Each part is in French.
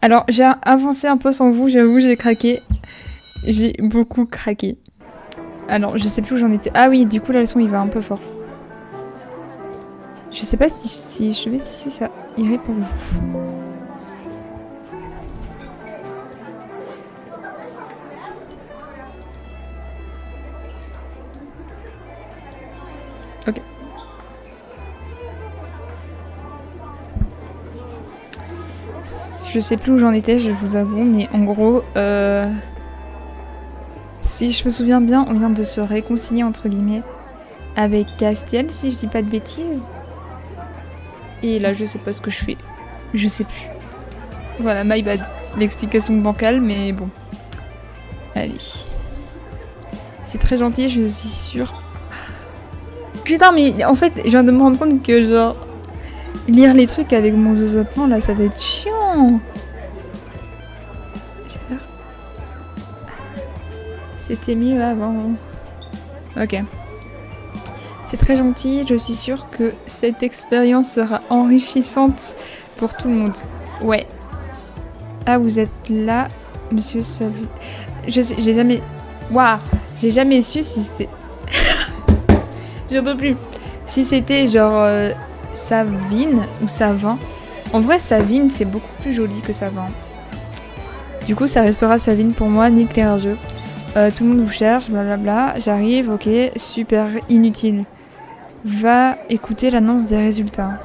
Alors, j'ai avancé un peu sans vous, j'avoue, j'ai craqué. J'ai beaucoup craqué. Alors, je sais plus où j'en étais. Ah oui, du coup, là, le son, il va un peu fort. Je sais pas si je vais si ça irait pour vous. Ok. Je sais plus où j'en étais, je vous avoue, mais en gros, si je me souviens bien, on vient de se réconcilier entre guillemets avec Castiel, si je dis pas de bêtises. Et là, je sais pas ce que je fais. Je sais plus. Voilà, my bad. L'explication bancale, mais bon. Allez. C'est très gentil, je suis sûre. Putain, mais en fait, je viens de me rendre compte que genre... Lire les trucs avec mon zozotement, là, ça va être chiant. J'espère. C'était mieux avant. Ok. C'est très gentil, je suis sûre que cette expérience sera enrichissante pour tout le monde. Ouais. Ah, vous êtes là, monsieur Savu. Je sais, j'ai jamais... Waouh. J'ai jamais su si c'était... Je peux plus. Si c'était genre Savine ou Savin. En vrai, Savine, c'est beaucoup plus joli que Savin. Du coup, ça restera Savine pour moi, ni clair jeu. Tout le monde vous cherche, blablabla. J'arrive, ok, super, inutile. Va écouter l'annonce des résultats.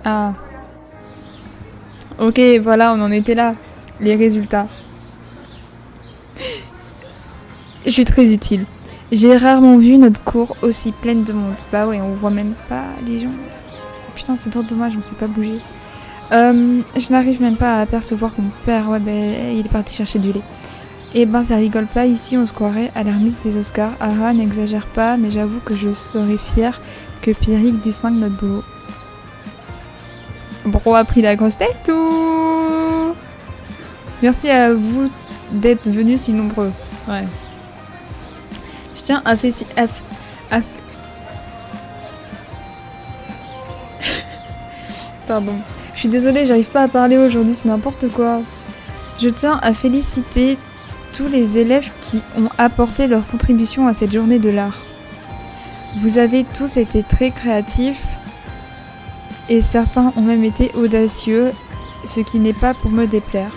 Ah. Ok, voilà, on en était là. Les résultats. Je suis très utile. J'ai rarement vu notre cour aussi pleine de monde. Bah ouais, on voit même pas les gens. Putain, c'est trop dommage, on sait pas bouger. Je n'arrive même pas à apercevoir mon père. Ouais, ben, il est parti chercher du lait. Eh ben, ça rigole pas. Ici, on se croirait à la remise des Oscars. Ah, n'exagère pas, mais j'avoue que je serais fière que Pierrick distingue notre boulot. Bro a pris la grosse tête ou... Merci à vous d'être venus si nombreux. Ouais. Je tiens à Pardon. Je suis désolée, j'arrive pas à parler aujourd'hui, c'est n'importe quoi. Je tiens à féliciter tous les élèves qui ont apporté leur contribution à cette journée de l'art. Vous avez tous été très créatifs et certains ont même été audacieux, ce qui n'est pas pour me déplaire.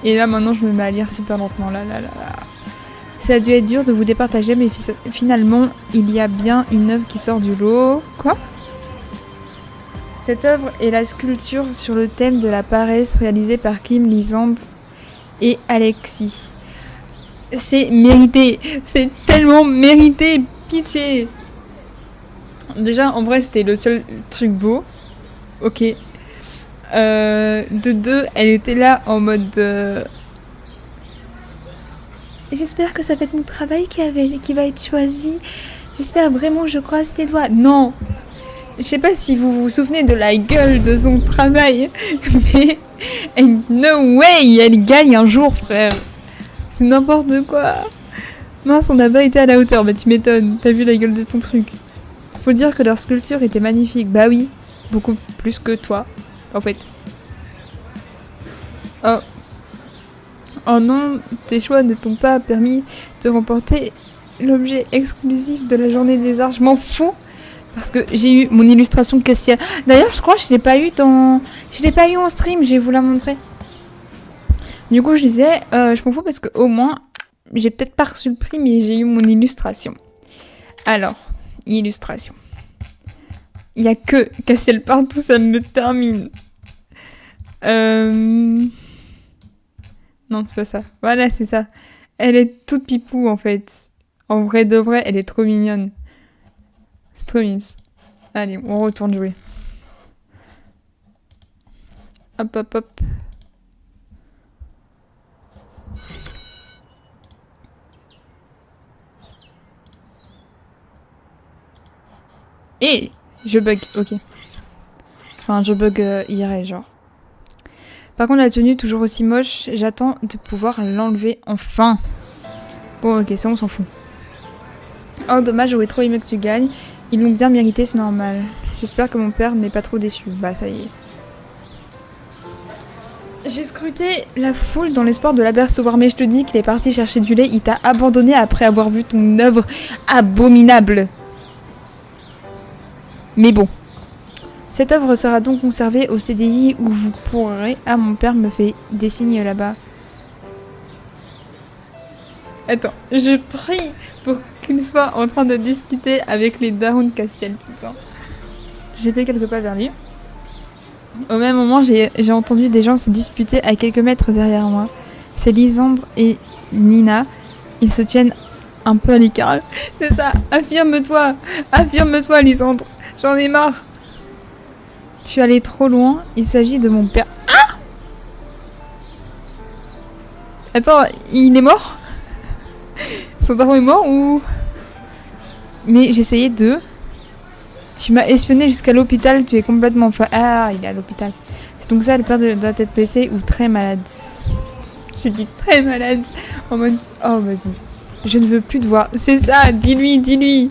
Et là maintenant je me mets à lire super lentement, là. Ça a dû être dur de vous départager, mais finalement il y a bien une œuvre qui sort du lot. Quoi ? Cette œuvre est la sculpture sur le thème de la paresse réalisée par Kim Lisande et Alexis. C'est mérité, c'est tellement mérité, pitié. Déjà, en vrai, c'était le seul truc beau. Ok. De deux, elle était là en mode... J'espère que ça va être mon travail qui va être choisi. J'espère vraiment, je croise tes doigts. Non. Je sais pas si vous vous souvenez de la gueule de son travail, mais no way, elle gagne un jour, frère. C'est n'importe quoi. Mince, on n'a pas été à la hauteur, bah tu m'étonnes. T'as vu la gueule de ton truc. Faut dire que leur sculpture était magnifique. Bah oui, beaucoup plus que toi, en fait. Oh. Oh non, tes choix ne t'ont pas permis de remporter l'objet exclusif de la journée des arts. Je m'en fous. Parce que j'ai eu mon illustration de Castiel. D'ailleurs, je crois que je l'ai pas eu en stream, je vais vous la montrer. Du coup, je disais, je m'en fous parce que au moins, j'ai peut-être pas reçu le prix, mais j'ai eu mon illustration. Alors, illustration. Il y a que Castiel partout, ça me termine. Non, c'est pas ça. Voilà, c'est ça. Elle est toute pipou, en fait. En vrai de vrai, elle est trop mignonne. C'est trop mimes. Allez, on retourne jouer. Hop, hop, hop. Et je bug, ok. Enfin, je bug IRL, genre. Par contre, la tenue, toujours aussi moche, j'attends de pouvoir l'enlever enfin. Bon, ok, ça, on s'en fout. Oh, dommage, j'aurais trop aimé que tu gagnes. Ils l'ont bien mérité, c'est normal. J'espère que mon père n'est pas trop déçu. Bah, ça y est. J'ai scruté la foule dans l'espoir de l'apercevoir, mais je te dis qu'il est parti chercher du lait, il t'a abandonné après avoir vu ton œuvre abominable. Mais bon. Cette œuvre sera donc conservée au CDI où vous pourrez... Ah, mon père me fait des signes là-bas. Attends, je prie pour qu'il soit en train de discuter avec les darons de Castiel, putain. J'ai fait quelques pas vers lui. Au même moment, j'ai entendu des gens se disputer à quelques mètres derrière moi. C'est Lysandre et Nina. Ils se tiennent un peu à l'écart. C'est ça, affirme-toi, Lysandre. J'en ai marre. Tu es allé trop loin, il s'agit de mon père. Ah! Attends, il est mort? Son daron est mort ou... Mais j'essayais de... Tu m'as espionné jusqu'à l'hôpital, tu es complètement Ah, il est à l'hôpital. C'est donc ça le père de la tête blessée ou très malade. J'ai dit très malade. En mode... Oh, vas-y. Je ne veux plus te voir. C'est ça, dis-lui.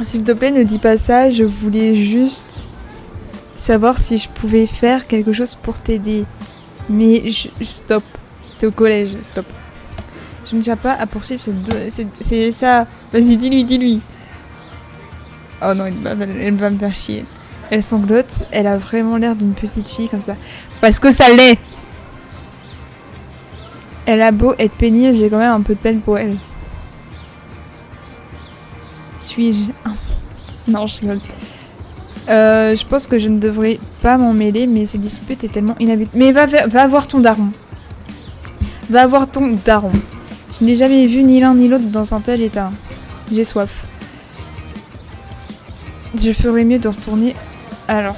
S'il te plaît, ne dis pas ça, je voulais juste savoir si je pouvais faire quelque chose pour t'aider. Mais stop. T'es au collège, stop. Je ne cherche pas à poursuivre c'est ça. Vas-y, dis-lui. Oh non, elle va me faire chier. Elle sanglote, elle a vraiment l'air d'une petite fille comme ça. Parce que ça l'est! Elle a beau être pénible, j'ai quand même un peu de peine pour elle. Suis-je un monstre? Non, je rigole. Je pense que je ne devrais pas m'en mêler, mais ces disputes est tellement inhabituelle. Mais va voir ton daron. Va voir ton daron. Je n'ai jamais vu ni l'un ni l'autre dans un tel état. J'ai soif. Je ferais mieux de retourner. Alors.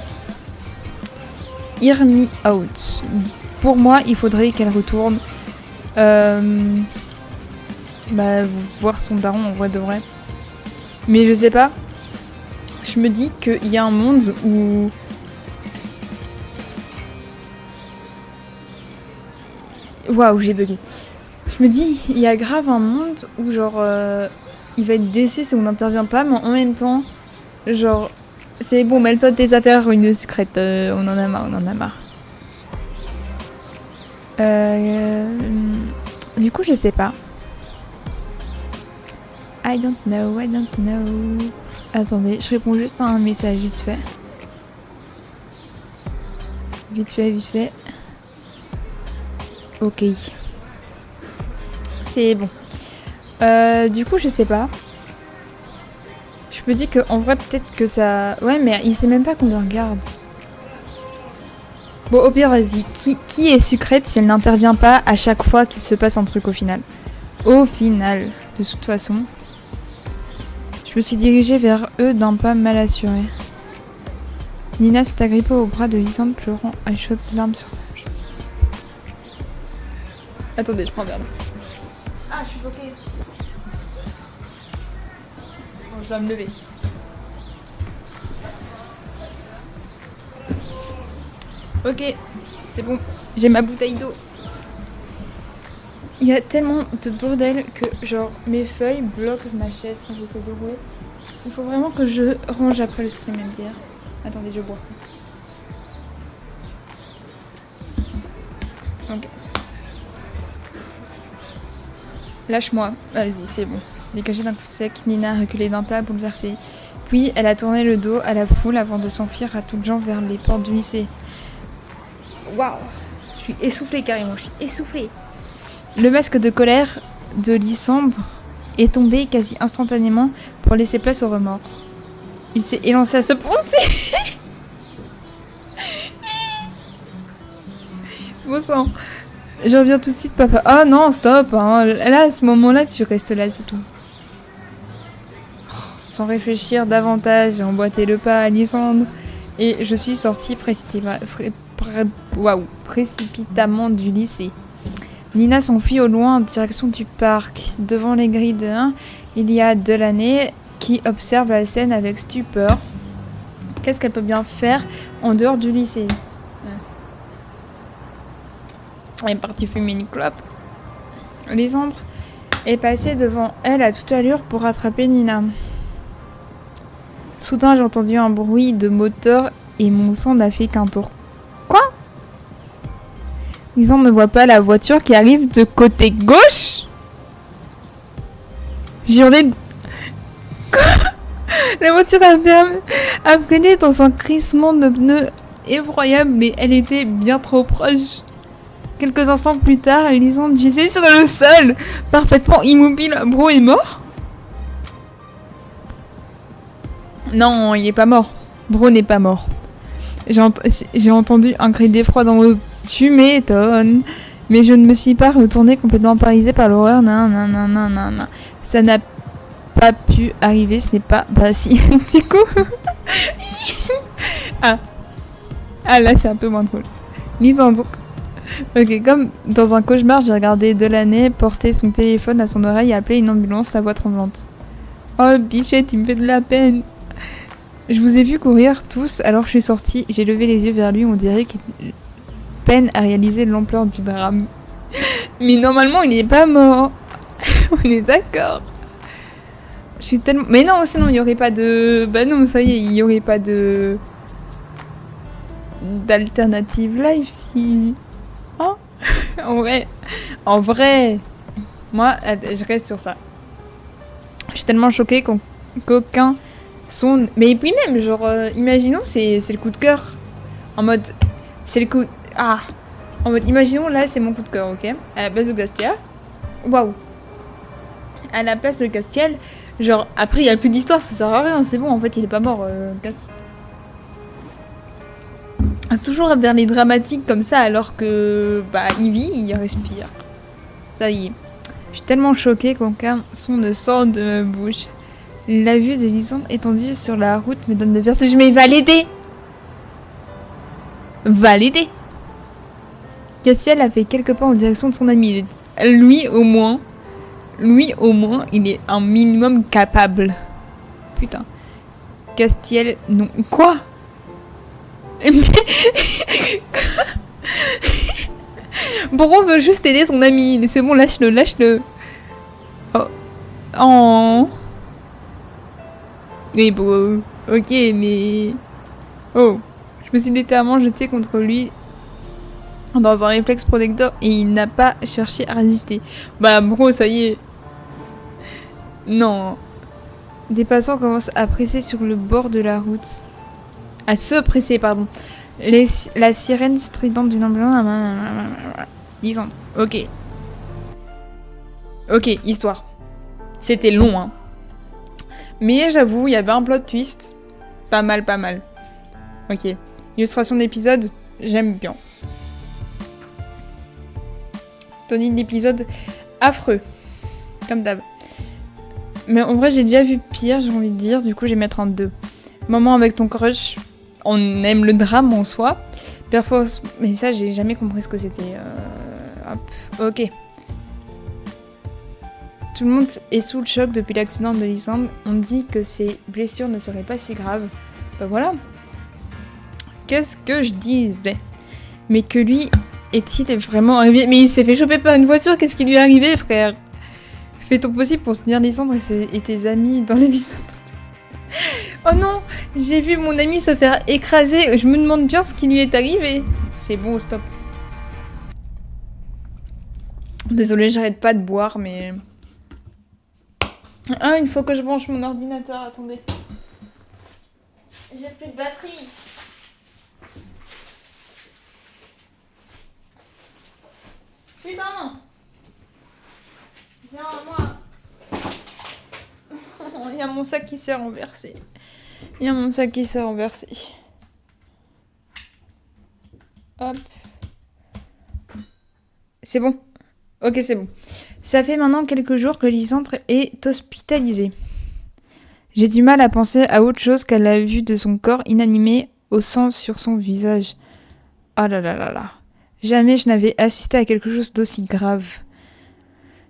Hear me out. Pour moi, il faudrait qu'elle retourne. Voir son daron en vrai de vrai. Mais je sais pas. Je me dis qu'il y a un monde où... Waouh, j'ai bugué. Je me dis, il y a grave un monde où genre... il va être déçu si on n'intervient pas, mais en même temps... Genre... C'est bon, mêle-toi de tes affaires, une secrète. On en a marre. Du coup, je sais pas. I don't know. Attendez, je réponds juste à un message vite fait. Vite fait. Ok. C'est bon. Du coup, je sais pas. Je me dis que en vrai, peut-être que ça... Ouais, mais il sait même pas qu'on le regarde. Bon, au pire, vas-y. Qui est secrète si elle n'intervient pas à chaque fois qu'il se passe un truc au final? De toute façon... Je me suis dirigée vers eux d'un pas mal assuré. Nina s'est agrippée au bras de Lysandre, pleurant à chaudes larmes sur sa joue. Attendez, je prends un verre. Ah, je suis bloquée. Bon, je dois me lever. Ok, c'est bon. J'ai ma bouteille d'eau. Il y a tellement de bordel que genre mes feuilles bloquent ma chaise quand j'essaie de rouler. Il faut vraiment que je range après le stream MDR. Attendez, je bois. Ok. Lâche-moi. Vas-y, c'est bon. C'est dégagé d'un coup sec. Nina a reculé d'un pas bouleversée. Puis elle a tourné le dos à la foule avant de s'enfuir à toutes jambes vers les portes du lycée. Waouh! Je suis essoufflée carrément, je suis essoufflée. Le masque de colère de Lysandre est tombé quasi instantanément pour laisser place au remords. Il s'est élancé à se penser. Bon sang. Je reviens tout de suite, papa. Oh non, stop. Hein. Là, à ce moment-là, tu restes là, c'est tout. Sans réfléchir davantage, j'ai emboîté le pas à Lysandre et je suis sortie précipitamment du lycée. Nina s'enfuit au loin en direction du parc. Devant les grilles de 1, il y a Delaney qui observe la scène avec stupeur. Qu'est-ce qu'elle peut bien faire en dehors du lycée? Elle est partie fumer une clope. Lysandre est passé devant elle à toute allure pour rattraper Nina. Soudain, j'ai entendu un bruit de moteur et mon sang n'a fait qu'un tour. Quoi? Lisandre ne voit pas la voiture qui arrive de côté gauche? J'ai hurlé. La voiture a freiné dans un crissement de pneus effroyable, mais elle était bien trop proche. Quelques instants plus tard, Lisandre gisait sur le sol, parfaitement immobile. Bro est mort? Non, il est pas mort. Bro n'est pas mort. J'ai entendu un cri d'effroi dans l'eau. Tu m'étonnes. Mais je ne me suis pas retournée complètement paralysée par l'horreur. Non. Ça n'a pas pu arriver, ce n'est pas... Bah si, du coup... ah, là c'est un peu moins drôle. Lisandre. Ok, comme dans un cauchemar, j'ai regardé Delaney porter son téléphone à son oreille et appeler une ambulance, la voix tremblante. Oh, bichette, il me fait de la peine. Je vous ai vu courir tous, alors je suis sortie, j'ai levé les yeux vers lui, on dirait qu'il peine à réaliser l'ampleur du drame. Mais normalement, il n'est pas mort. On est d'accord. Je suis tellement... Mais non, sinon, il n'y aurait pas de... Bah non, ça y est, il n'y aurait pas de... d'alternative live si... Hein? En vrai. Moi, je reste sur ça. Je suis tellement choquée qu'aucun son... Mais puis même, genre, imaginons, c'est le coup de cœur. En mode... C'est le coup... Ah. En mode, imaginons, là, c'est mon coup de cœur, ok? À la place de Gastia. Waouh. À la place de Castiel, genre, après, il n'y a plus d'histoire, ça sert à rien, c'est bon, en fait, il est pas mort, Cass. Toujours vers les dramatiques comme ça, alors que, bah, il vit, il respire. Ça y est. Je suis tellement choquée qu'aucun son ne sort de ma bouche. La vue de Lisandre étendue sur la route me donne le vertige, mais va l'aider! Va l'aider! Castiel a fait quelques pas en direction de son ami. Lui, au moins, il est un minimum capable. Putain. Castiel, non. Quoi? Bro veut juste aider son ami. C'est bon, lâche-le. Oh. Oh. Oui, bon. Ok, mais... Oh. Je me suis littéralement jetée contre lui dans un réflexe protecteur et il n'a pas cherché à résister. Bah, bro, ça y est. Non. Des passants commencent à presser sur le bord de la route. À se presser, pardon. La sirène stridente d'une ambulance. Lisandre. Ok. Ok, histoire. C'était long, hein. Mais j'avoue, il y avait un plot twist. Pas mal. Ok. Illustration d'épisode, j'aime bien. Tony d'épisode affreux. Comme d'hab. Mais en vrai, j'ai déjà vu pire, j'ai envie de dire. Du coup, je vais mettre un 2. Moment avec ton crush. On aime le drame en soi. Perforce... Mais ça, j'ai jamais compris ce que c'était. Hop. Ok. Tout le monde est sous le choc depuis l'accident de Lisandre. On dit que ses blessures ne seraient pas si graves. Bah voilà. Qu'est-ce que je disais? Mais que lui est-il vraiment arrivé? Mais il s'est fait choper par une voiture, qu'est-ce qui lui est arrivé, frère? Fais ton possible pour soutenir Lisandre et tes amis dans les vies. Oh non, j'ai vu mon ami se faire écraser. Je me demande bien ce qui lui est arrivé. C'est bon, stop. Désolée, j'arrête pas de boire, mais... Ah, il faut que je branche mon ordinateur, attendez. J'ai plus de batterie. Putain! Viens à moi. Il y a mon sac qui s'est renversé. Hop. C'est bon. Ok, c'est bon. Ça fait maintenant quelques jours que Lisandre est hospitalisée. J'ai du mal à penser à autre chose qu'à la vue de son corps inanimé au sang sur son visage. Oh là là là là. Jamais je n'avais assisté à quelque chose d'aussi grave.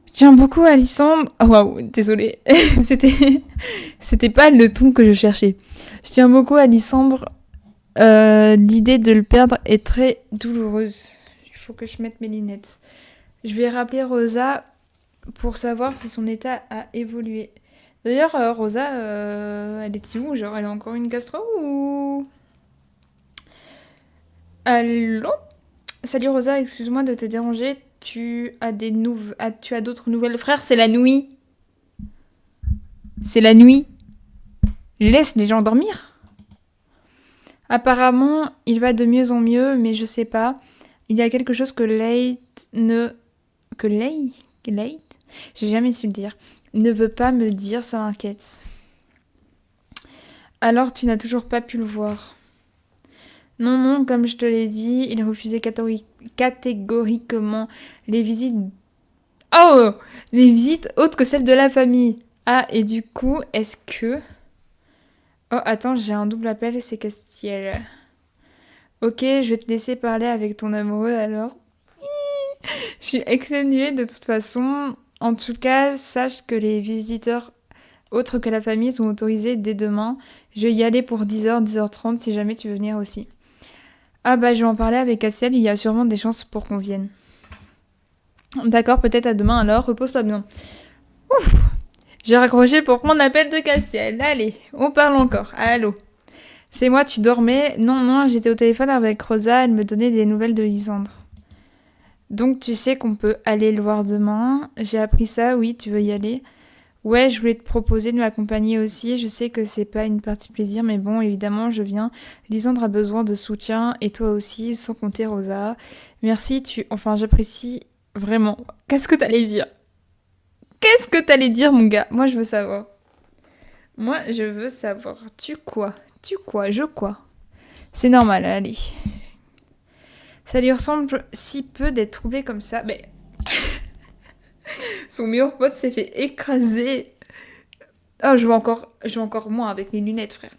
Je tiens beaucoup à Lisandre... Oh waouh, désolée. C'était pas le ton que je cherchais. Je tiens beaucoup à Lisandre. L'idée de le perdre est très douloureuse. Il faut que je mette mes lunettes. Je vais rappeler Rosa pour savoir si son état a évolué. D'ailleurs, Rosa, elle est où? Genre, elle a encore une gastro ou... Allô? Salut Rosa, excuse-moi de te déranger. Tu as d'autres nouvelles? Frère, c'est la nuit. C'est la nuit. Laisse les gens dormir. Apparemment, il va de mieux en mieux, mais je sais pas. Il y a quelque chose que Late ne... Que Late? J'ai jamais su le dire. Ne veut pas me dire, ça m'inquiète. Alors tu n'as toujours pas pu le voir? Non, non, comme je te l'ai dit, il refusait catégoriquement les visites... Oh! Les visites autres que celles de la famille. Ah, et du coup, est-ce que... Oh, attends, j'ai un double appel, c'est Castiel. Ok, je vais te laisser parler avec ton amoureux alors. Je suis exténuée de toute façon. En tout cas, sache que les visiteurs autres que la famille sont autorisés dès demain. Je vais y aller pour 10h, 10h30 si jamais tu veux venir aussi. Ah bah je vais en parler avec Castiel, il y a sûrement des chances pour qu'on vienne. D'accord, peut-être à demain alors, repose-toi bien. Ouf! J'ai raccroché pour mon appel de Castiel. Allez, on parle encore. Allô? C'est moi, tu dormais? Non, non, j'étais au téléphone avec Rosa, elle me donnait des nouvelles de Lisandre. Donc tu sais qu'on peut aller le voir demain. J'ai appris ça, oui, tu veux y aller? Ouais, je voulais te proposer de m'accompagner aussi. Je sais que c'est pas une partie plaisir, mais bon, évidemment, je viens. Lisandre a besoin de soutien, et toi aussi, sans compter Rosa. Merci, Enfin, j'apprécie vraiment. Qu'est-ce que t'allais dire? Qu'est-ce que t'allais dire, mon gars? Moi, je veux savoir. Moi, je veux savoir. Tu quoi? Tu quoi? Je quoi? C'est normal, allez. Ça lui ressemble si peu d'être troublé comme ça. Mais son meilleur pote s'est fait écraser. Oh, je vois encore moins avec mes lunettes, frère.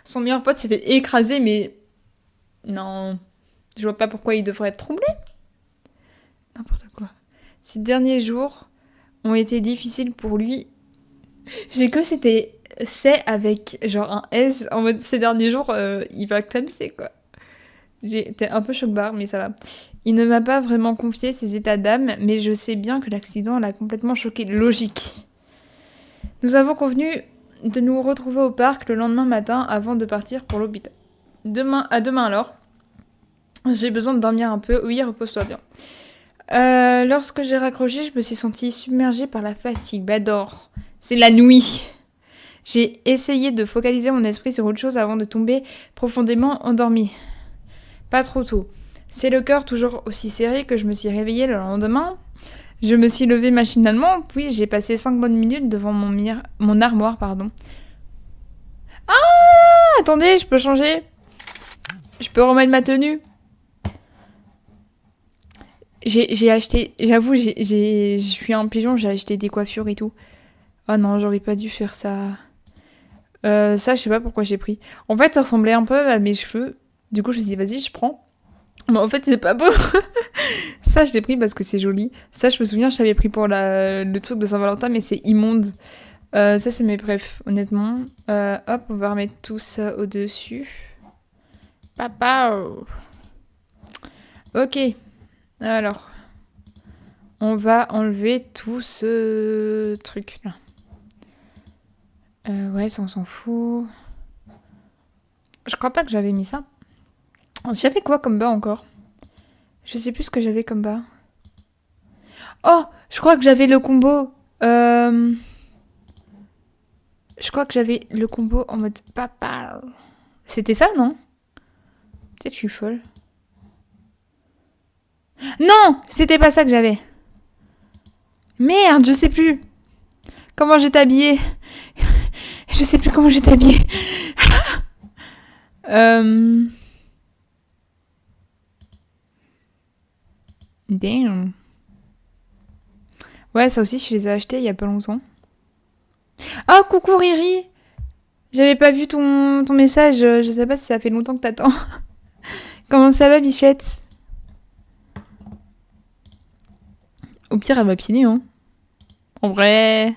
Son meilleur pote s'est fait écraser, mais... Non. Je vois pas pourquoi il devrait être troublé. N'importe quoi. Ces derniers jours ont été difficiles pour lui. J'ai cru que c'était c'est avec genre un S. En mode ces derniers jours, il va clamser quoi. J'étais un peu choc-barre, mais ça va. Il ne m'a pas vraiment confié ses états d'âme, mais je sais bien que l'accident l'a complètement choqué. Logique. Nous avons convenu de nous retrouver au parc le lendemain matin avant de partir pour l'hôpital. À demain alors. J'ai besoin de dormir un peu. Oui, repose-toi bien. Lorsque j'ai raccroché, je me suis sentie submergée par la fatigue. Bah dors. C'est la nuit. J'ai essayé de focaliser mon esprit sur autre chose avant de tomber profondément endormie. Pas trop tôt. C'est le cœur toujours aussi serré que je me suis réveillée le lendemain. Je me suis levée machinalement, puis j'ai passé 5 bonnes minutes devant mon armoire, pardon. Ah, attendez, je peux changer. Je peux remettre ma tenue. J'ai acheté, j'avoue, je suis un pigeon, j'ai acheté des coiffures et tout. Oh non, j'aurais pas dû faire ça. Ça, je sais pas pourquoi j'ai pris. En fait, ça ressemblait un peu à mes cheveux. Du coup, je me suis dit, vas-y, je prends. Mais en fait, c'est pas beau. Ça, je l'ai pris parce que c'est joli. Ça, je me souviens, je l'avais pris pour le truc de Saint-Valentin, mais c'est immonde. Ça, c'est mes préfs, honnêtement. Hop, on va remettre tout ça au-dessus. Papa. Ok. Alors, on va enlever tout ce truc-là. Ouais, ça, on s'en fout. Je crois pas que j'avais mis ça. J'avais quoi comme bas encore? Je sais plus ce que j'avais comme bas. Oh, je crois que j'avais le combo. Je crois que j'avais le combo en mode papa. C'était ça, non? Peut-être je suis folle. Non, c'était pas ça que j'avais. Merde, je sais plus. Comment j'étais habillée. Je sais plus comment j'étais habillée. Damn. Ouais, ça aussi, je les ai achetés il y a pas longtemps. Ah, coucou Riri. J'avais pas vu ton message. Je sais pas si ça fait longtemps que t'attends. Comment ça va, bichette? Au pire, elle va pieds nus, hein. En vrai...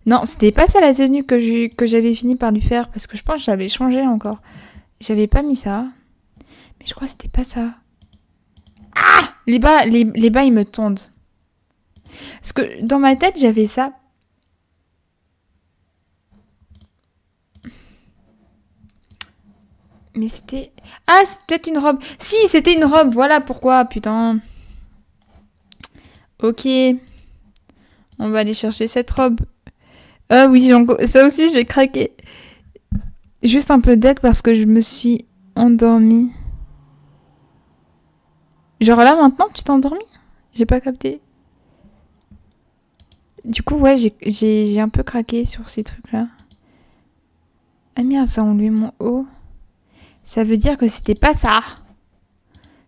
Non, c'était pas ça la tenue que j'avais fini par lui faire, parce que je pense que j'avais changé encore. J'avais pas mis ça. Mais je crois que c'était pas ça. Ah! Les bas, ils me tendent. Parce que dans ma tête, j'avais ça. Mais c'était... Ah, c'est peut-être une robe. Si, c'était une robe. Voilà pourquoi, putain. Ok. On va aller chercher cette robe. Ah oui, ça aussi, j'ai craqué. Juste un peu deck parce que je me suis endormie. Genre là, maintenant, tu t'es endormie? J'ai pas capté. Du coup, ouais, j'ai un peu craqué sur ces trucs-là. Ah merde, ça a enlevé mon haut. Ça veut dire que c'était pas ça.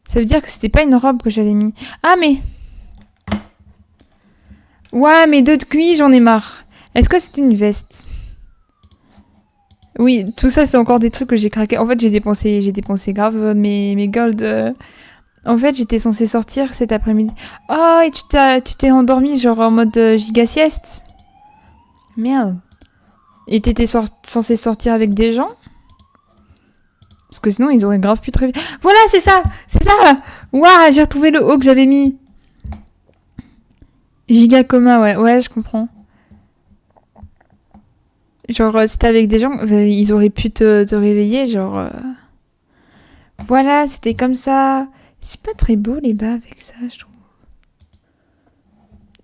Ça veut dire que c'était pas une robe que j'avais mis. Ah mais... Ouais, mais d'autres cuits, j'en ai marre. Est-ce que c'était une veste? Oui, tout ça, c'est encore des trucs que j'ai craqué. En fait, j'ai dépensé grave mes gold. En fait, j'étais censée sortir cet après-midi. Oh, et tu t'es endormi genre en mode giga sieste? Merde. Et t'étais censé sortir avec des gens? Parce que sinon, ils auraient grave pu te réveiller. Voilà, c'est ça! C'est ça! Waouh, j'ai retrouvé le haut que j'avais mis. Giga coma, ouais. Ouais, je comprends. Genre, si t'es avec des gens, ils auraient pu te réveiller, genre... Voilà, c'était comme ça. C'est pas très beau, les bas, avec ça, je trouve.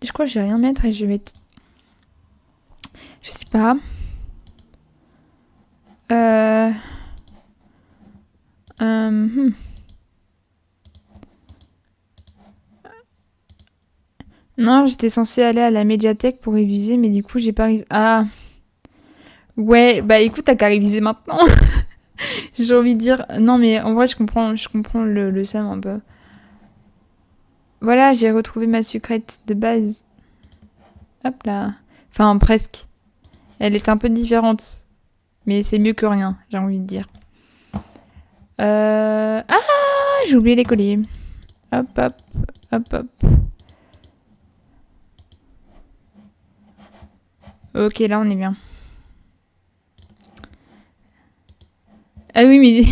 Je crois que je vais rien mettre et je vais mettre... Je sais pas. Non, j'étais censée aller à la médiathèque pour réviser, mais du coup, j'ai pas révisé. Ah. Ouais, bah écoute, t'as qu'à réviser maintenant. J'ai envie de dire... Non, mais en vrai, je comprends le seum un peu. Voilà, j'ai retrouvé ma sucrète de base. Hop là. Enfin, presque. Elle est un peu différente. Mais c'est mieux que rien, j'ai envie de dire. Ah, j'ai oublié les colliers. Hop, hop, hop, hop. Ok, là, on est bien. Ah oui, mais...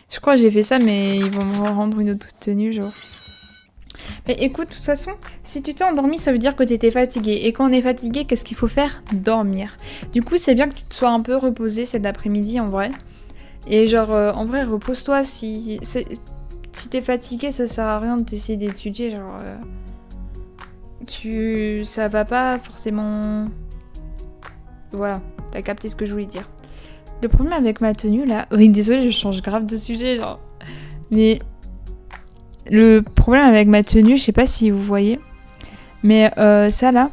je crois que j'ai fait ça, mais ils vont me rendre une autre tenue, genre. Mais écoute, de toute façon, si tu t'es endormi, ça veut dire que t'étais fatigué. Et quand on est fatigué, qu'est-ce qu'il faut faire? Dormir. Du coup, c'est bien que tu te sois un peu reposé cet après-midi, en vrai. Et genre, en vrai, repose-toi. Si t'es fatigué, ça sert à rien de t'essayer d'étudier. Genre, ça va pas forcément... Voilà, t'as capté ce que je voulais dire. Le problème avec ma tenue, là... Oui, désolée, je change grave de sujet, genre... Mais... Le problème avec ma tenue, je sais pas si vous voyez, mais ça là,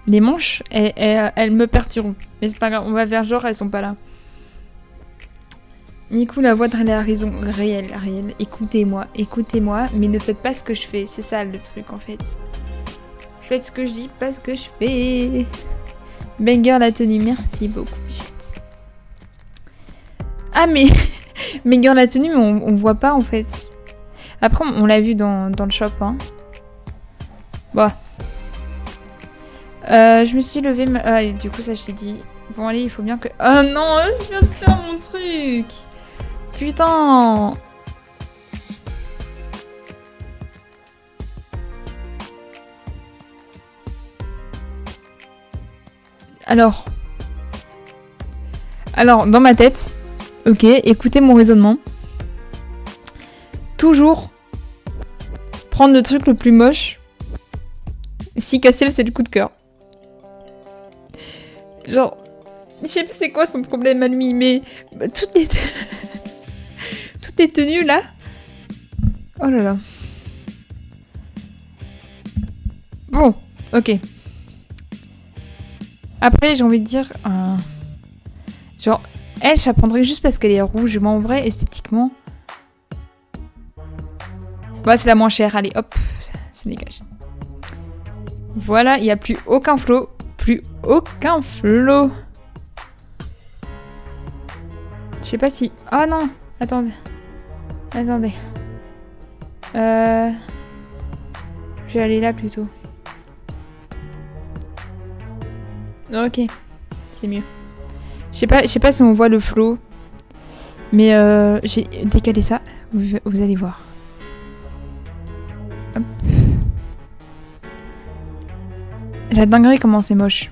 les manches, elles me perturbent. Mais c'est pas grave, on va faire genre elles sont pas là. Miku, la voix de la raison, réelle. Écoutez-moi, mais ne faites pas ce que je fais. C'est ça le truc en fait. Faites ce que je dis, pas ce que je fais. Banger la tenue, merci beaucoup. Ah mais banger la tenue, mais on voit pas en fait. Après, on l'a vu dans le shop. Hein. Bon. Je me suis levée... Ah, et du coup, ça, je t'ai dit... Bon, allez, il faut bien que... Oh non, je viens de faire mon truc. Putain. Alors, dans ma tête... Ok, écoutez mon raisonnement. Toujours prendre le truc le plus moche. Si Cassiel, c'est le coup de cœur. Genre, je sais pas c'est quoi son problème à lui, mais toutes les tenues là. Oh là là. Bon, ok. Après, j'ai envie de dire, genre, elle, je la prendrais juste parce qu'elle est rouge. Mais en vrai, esthétiquement, bah, c'est la moins chère. Allez, hop, ça dégage. Voilà, il n'y a plus aucun flow. Je sais pas si... Oh non, attendez. Je vais aller là plutôt. Ok, c'est mieux. Je sais pas si on voit le flow. Mais j'ai décalé ça. Vous allez voir. Hop. La dinguerie comment c'est moche.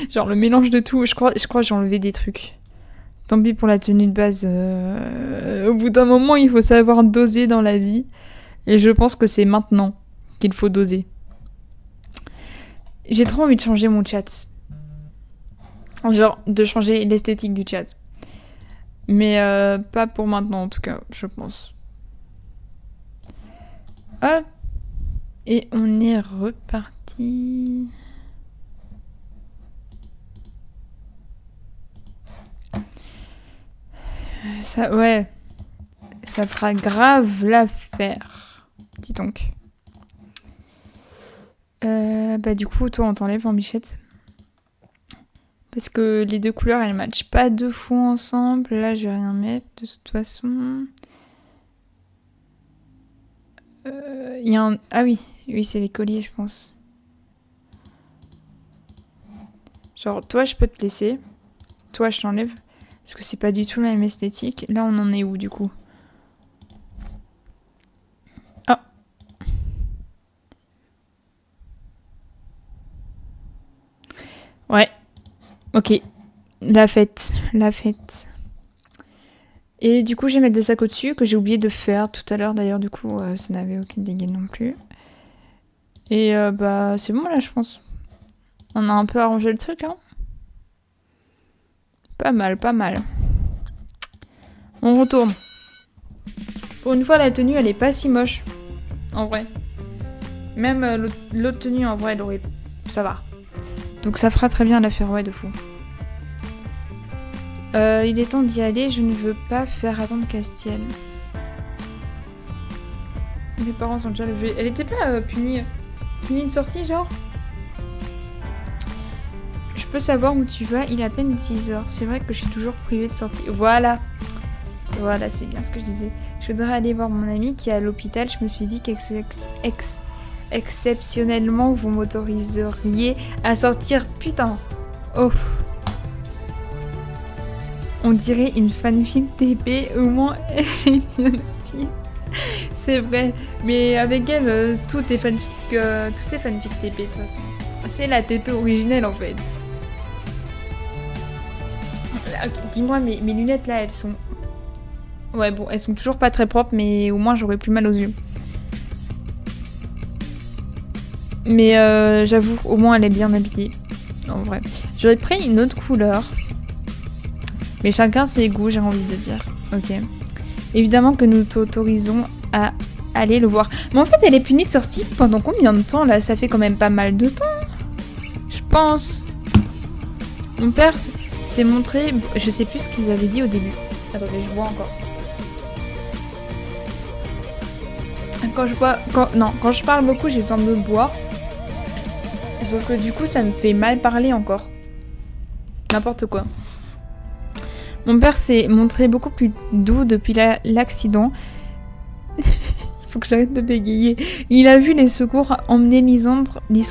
Genre le mélange de tout. Je crois que j'ai enlevé des trucs. Tant pis pour la tenue de base. Au bout d'un moment, il faut savoir doser dans la vie. Et je pense que c'est maintenant qu'il faut doser. J'ai trop envie de changer mon chat. Genre, de changer l'esthétique du chat. Mais pas pour maintenant, en tout cas, je pense. Hop. Et on est reparti. Ça, ouais. Ça fera grave l'affaire. Dis donc. Bah du coup, toi, on t'enlève en bichette. Parce que les deux couleurs, elles matchent pas deux fois ensemble. Là, je vais rien mettre, de toute façon. Y a un... Ah oui, c'est les colliers, je pense. Genre, toi, je peux te laisser. Toi, je t'enlève. Parce que c'est pas du tout la même esthétique. Là, on en est où, du coup? Ah. Ouais. Ok. La fête. Et du coup, je vais mettre le sac au-dessus, que j'ai oublié de faire tout à l'heure. D'ailleurs, du coup, ça n'avait aucune dégaine non plus. Et bah, c'est bon, là, je pense. On a un peu arrangé le truc, hein. Pas mal. On retourne. Pour une fois, la tenue, elle est pas si moche. En vrai. Même l'autre tenue, en vrai, elle aurait... Ça va. Donc ça fera très bien l'affaire, ouais, de fou. Il est temps d'y aller, je ne veux pas faire attendre Castiel. Mes parents sont déjà levés. Elle était pas punie de sortie, genre? Je peux savoir où tu vas, il est à peine 10h. C'est vrai que je suis toujours privée de sortie. Voilà, c'est bien ce que je disais. Je voudrais aller voir mon ami qui est à l'hôpital. Je me suis dit qu'exceptionnellement, vous m'autoriseriez à sortir. Putain. Oh. On dirait une fanfic TP, au moins elle est bien habillée. C'est vrai, mais avec elle, tout est fanfic TP de toute façon. C'est la TP originelle en fait. Okay, dis-moi, mes lunettes là, elles sont... Ouais bon, elles sont toujours pas très propres, mais au moins j'aurais plus mal aux yeux. Mais j'avoue, au moins elle est bien habillée. En vrai. J'aurais pris une autre couleur. Mais chacun ses goûts, j'ai envie de dire. Ok. Évidemment que nous t'autorisons à aller le voir. Mais en fait, elle est punie de sortie pendant combien de temps, là? Ça fait quand même pas mal de temps. Je pense. Mon père s'est montré... Je sais plus ce qu'ils avaient dit au début. Attendez, je bois encore. Quand je parle beaucoup, j'ai besoin de boire. Sauf que du coup, ça me fait mal parler encore. N'importe quoi. Mon père s'est montré beaucoup plus doux depuis l'accident. Il faut que j'arrête de bégayer. Il a vu les secours emmener Lysandre, je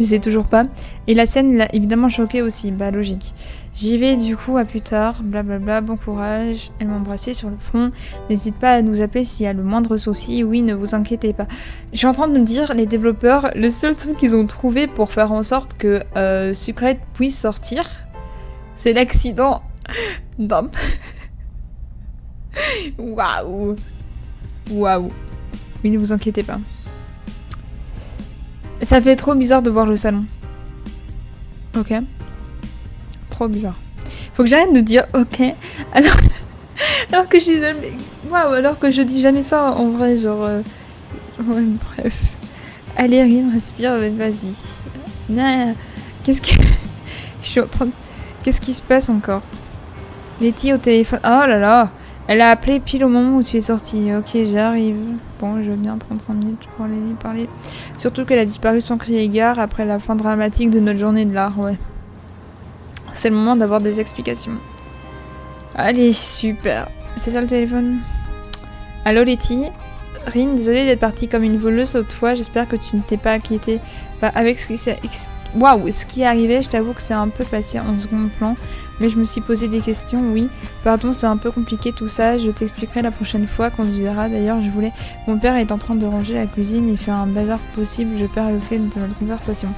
sais toujours pas. Et la scène l'a évidemment choqué aussi, bah logique. J'y vais du coup, à plus tard, blablabla, bon courage. Elle m'a embrassé sur le front. N'hésite pas à nous appeler s'il y a le moindre souci. Oui, ne vous inquiétez pas. Je suis en train de me dire, les développeurs, le seul truc qu'ils ont trouvé pour faire en sorte que Sucrète puisse sortir, c'est l'accident d'un... Waouh. Oui, ne vous inquiétez pas. Ça fait trop bizarre de voir le salon. Ok. Trop bizarre. Faut que j'arrête de dire ok. Alors que je dis jamais... Waouh, alors que je dis jamais ça en vrai, genre... Ouais, bref. Allez, rien, respire, vas-y. Nah. Qu'est-ce que... Je suis en train de... Qu'est-ce qui se passe encore? Letty au téléphone. Oh là là! Elle a appelé pile au moment où tu es sorti. Ok, j'arrive. Bon, je veux bien prendre 5 minutes pour aller lui parler. Surtout qu'elle a disparu sans crier gare après la fin dramatique de notre journée de l'art, ouais. C'est le moment d'avoir des explications. Allez, super. C'est ça le téléphone? Allô Letty? Rin, désolée d'être partie comme une voleuse l'autre fois. J'espère que tu ne t'es pas inquiétée. Bah, avec ce qui est arrivé, je t'avoue que c'est un peu passé en second plan. Mais je me suis posé des questions, oui. Pardon, c'est un peu compliqué tout ça. Je t'expliquerai la prochaine fois qu'on se verra. D'ailleurs, Mon père est en train de ranger la cuisine. Il fait un bazar possible. Je perds le fil de notre conversation.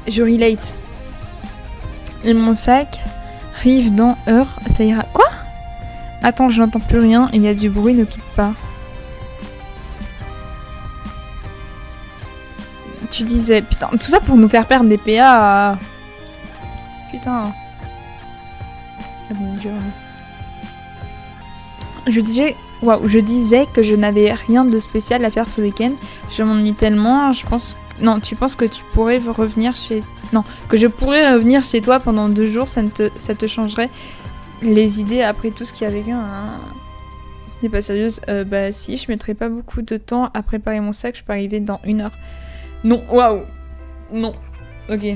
Je relate. Et mon sac arrive dans heure, ça ira. Quoi? Attends, je n'entends plus rien, il y a du bruit, ne quitte pas. Tu disais, putain, tout ça pour nous faire perdre des PA. Putain. Ah mon dieu. Je disais que je n'avais rien de spécial à faire ce week-end. Je m'ennuie tellement, je pense... Non, tu penses que tu pourrais revenir chez... Non, que je pourrais revenir chez toi pendant 2 jours, ça te changerait les idées après tout ce qu'il y a avec un... T'es pas sérieuse? Bah si, je mettrais pas beaucoup de temps à préparer mon sac, je peux arriver dans 1 heure. Non, waouh. Non. Ok.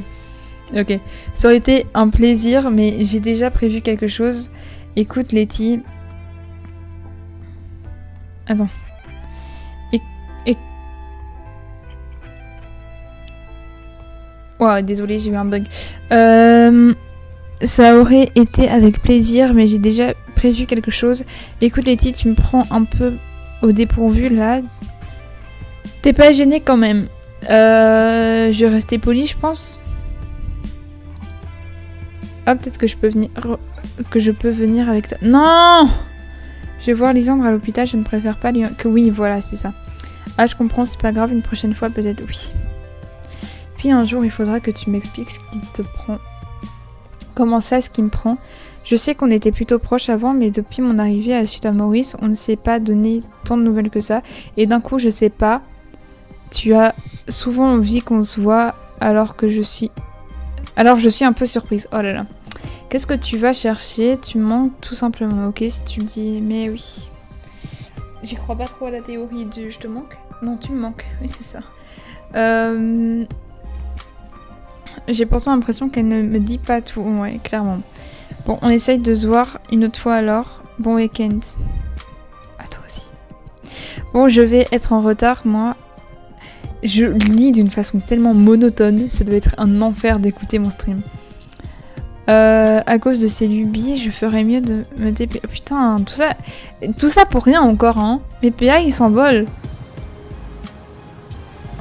Ok. Ça aurait été un plaisir, mais j'ai déjà prévu quelque chose. Écoute, Letty. Attends. Wow, désolée, j'ai eu un bug. Ça aurait été avec plaisir, mais j'ai déjà prévu quelque chose. Écoute, Letty, tu me prends un peu au dépourvu, là. T'es pas gênée quand même. Je vais rester polie, je pense. Ah, peut-être que je peux venir avec toi. Non! Je vais voir Lisandre à l'hôpital, je ne préfère pas que oui, voilà, c'est ça. Ah, je comprends, c'est pas grave, une prochaine fois, peut-être oui. Puis un jour, il faudra que tu m'expliques ce qui te prend. Comment ça, ce qui me prend? Je sais qu'on était plutôt proches avant, mais depuis mon arrivée à la suite à Maurice, on ne s'est pas donné tant de nouvelles que ça. Et d'un coup, je sais pas, tu as souvent envie qu'on se voit alors je suis un peu surprise. Oh là là. Qu'est-ce que tu vas chercher? Tu me manques tout simplement, ok? Si tu le dis, mais oui. J'y crois pas trop à la théorie du je te manque. Non, tu me manques, oui c'est ça. J'ai pourtant l'impression qu'elle ne me dit pas tout, ouais, clairement. Bon, on essaye de se voir une autre fois alors. Bon week-end. À toi aussi. Bon, je vais être en retard, moi. Je lis d'une façon tellement monotone, ça doit être un enfer d'écouter mon stream. À cause de ces lubies, je ferais mieux de me dépêcher. Oh, putain, tout ça pour rien encore, hein. Mes PA, ils s'envolent.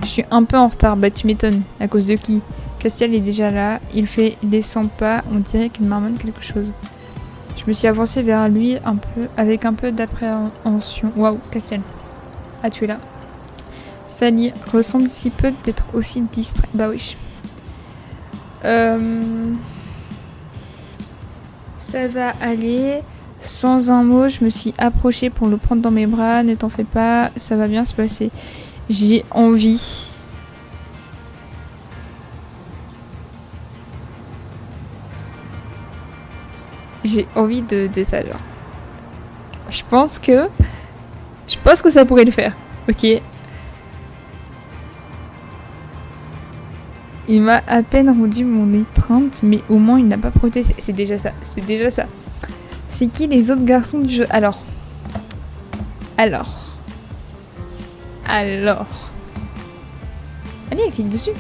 Je suis un peu en retard, bah tu m'étonnes. À cause de qui? Castiel est déjà là, il fait des 100 pas, on dirait qu'il marmonne quelque chose. Je me suis avancée vers lui avec un peu d'appréhension. Waouh, Castiel. Ah, tu es là. Sally ressemble si peu d'être aussi distrait. Bah oui. Ça va aller. Sans un mot, je me suis approchée pour le prendre dans mes bras. Ne t'en fais pas, ça va bien se passer. J'ai envie. J'ai envie de ça, genre. Je pense que ça pourrait le faire. Ok. Il m'a à peine rendu mon étreinte, mais au moins il n'a pas protesté. C'est déjà ça. C'est déjà ça. C'est qui les autres garçons du jeu? Alors. Allez, clique dessus.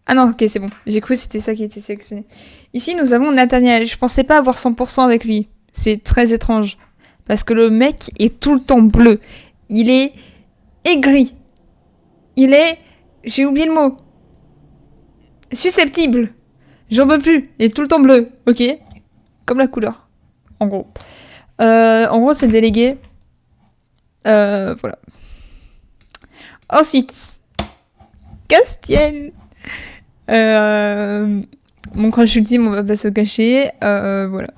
Ah non, ok, c'est bon. J'ai cru que c'était ça qui était sélectionné. Ici, nous avons Nathaniel. Je pensais pas avoir 100% avec lui. C'est très étrange. Parce que le mec est tout le temps bleu. Il est aigri. Il est... J'ai oublié le mot. Susceptible. J'en peux plus. Il est tout le temps bleu. Ok? Comme la couleur. En gros. C'est le délégué. Voilà. Ensuite. Castiel. Mon crush ultime, on va pas se cacher. Voilà.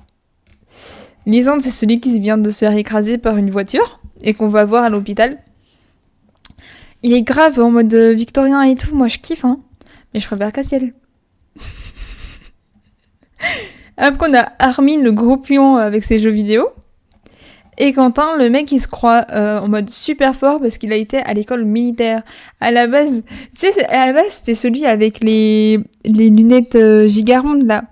Lisandre, c'est celui qui vient de se faire écraser par une voiture et qu'on va voir à l'hôpital. Il est grave en mode victorien et tout. Moi, je kiffe, hein. Mais je préfère Castiel. Après, on a Armin, le gros pion avec ses jeux vidéo. Et Quentin, le mec, il se croit en mode super fort parce qu'il a été à l'école militaire. À la base, c'était celui avec les lunettes gigarondes, là.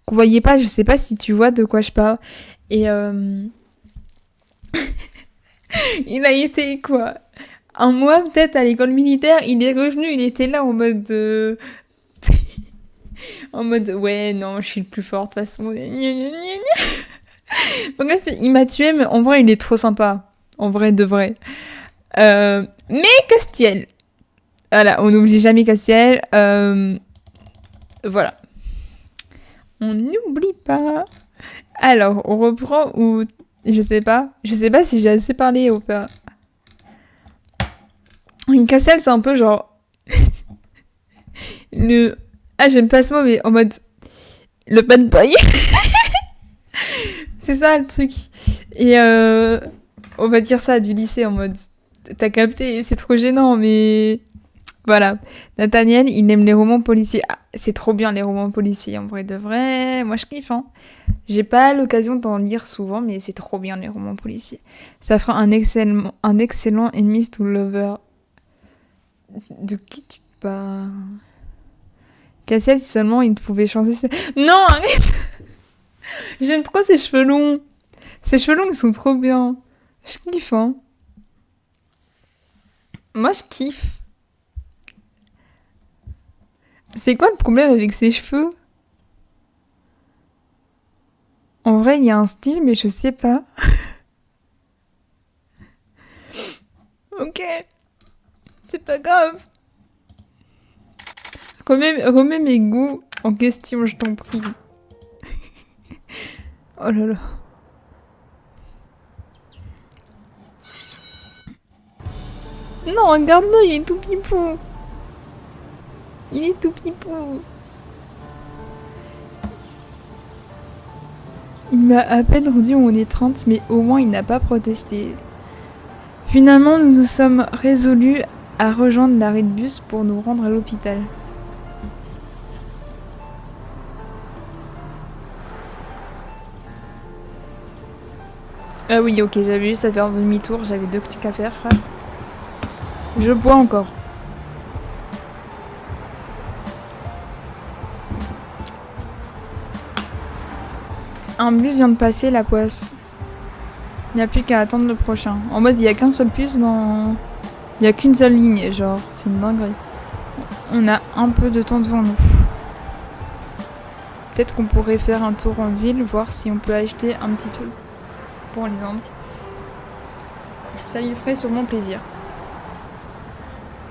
Qu'on voyait pas, je sais pas si tu vois de quoi je parle. Et il a été, quoi, un mois peut-être à l'école militaire. Il est revenu, il était là en mode... en mode, ouais, non, je suis le plus fort, de toute façon. Bref, il m'a tué, mais en vrai, il est trop sympa. En vrai, de vrai. Mais Castiel, Voilà, on n'oublie jamais Cassiel. Voilà. On n'oublie pas. Alors, on reprend ou... Je sais pas si j'ai assez parlé ou pas. Une Cassiel, c'est un peu genre... le... Ah, j'aime pas ce mot, mais en mode... Le bad boy. C'est ça, le truc. Et on va dire ça du lycée, en mode... T'as capté, c'est trop gênant, mais... Voilà. Nathaniel, il aime les romans policiers. Ah, c'est trop bien, les romans policiers, en vrai de vrai. Moi, je kiffe, hein. J'ai pas l'occasion d'en lire souvent, mais c'est trop bien, les romans policiers. Ça fera un excellent enemies to lover. De qui tu parles? Cassiel, si seulement il pouvait changer ses... Non, arrête. J'aime trop ses cheveux longs. Ses cheveux longs, ils sont trop bien. Je kiffe, hein. Moi, je kiffe. C'est quoi le problème avec ses cheveux? En vrai, il y a un style, mais je sais pas. Ok. C'est pas grave. Remets mes goûts en question, je t'en prie. Oh là là. Non, regarde-le, il est tout pipou. Il est tout pipou. Il m'a à peine rendu mon étreinte, mais au moins il n'a pas protesté. Finalement, nous nous sommes résolus à rejoindre l'arrêt de bus pour nous rendre à l'hôpital. Ah oui, ok, j'avais juste à faire demi-tour, j'avais 2 trucs à faire, frère. Je bois encore. Un bus vient de passer la poisse. Il n'y a plus qu'à attendre le prochain. En mode, il n'y a qu'un seul bus dans... Il n'y a qu'une seule ligne, genre, c'est une dinguerie. On a un peu de temps devant nous. Peut-être qu'on pourrait faire un tour en ville, voir si on peut acheter un petit truc pour les vendre. Ça lui ferait sûrement plaisir.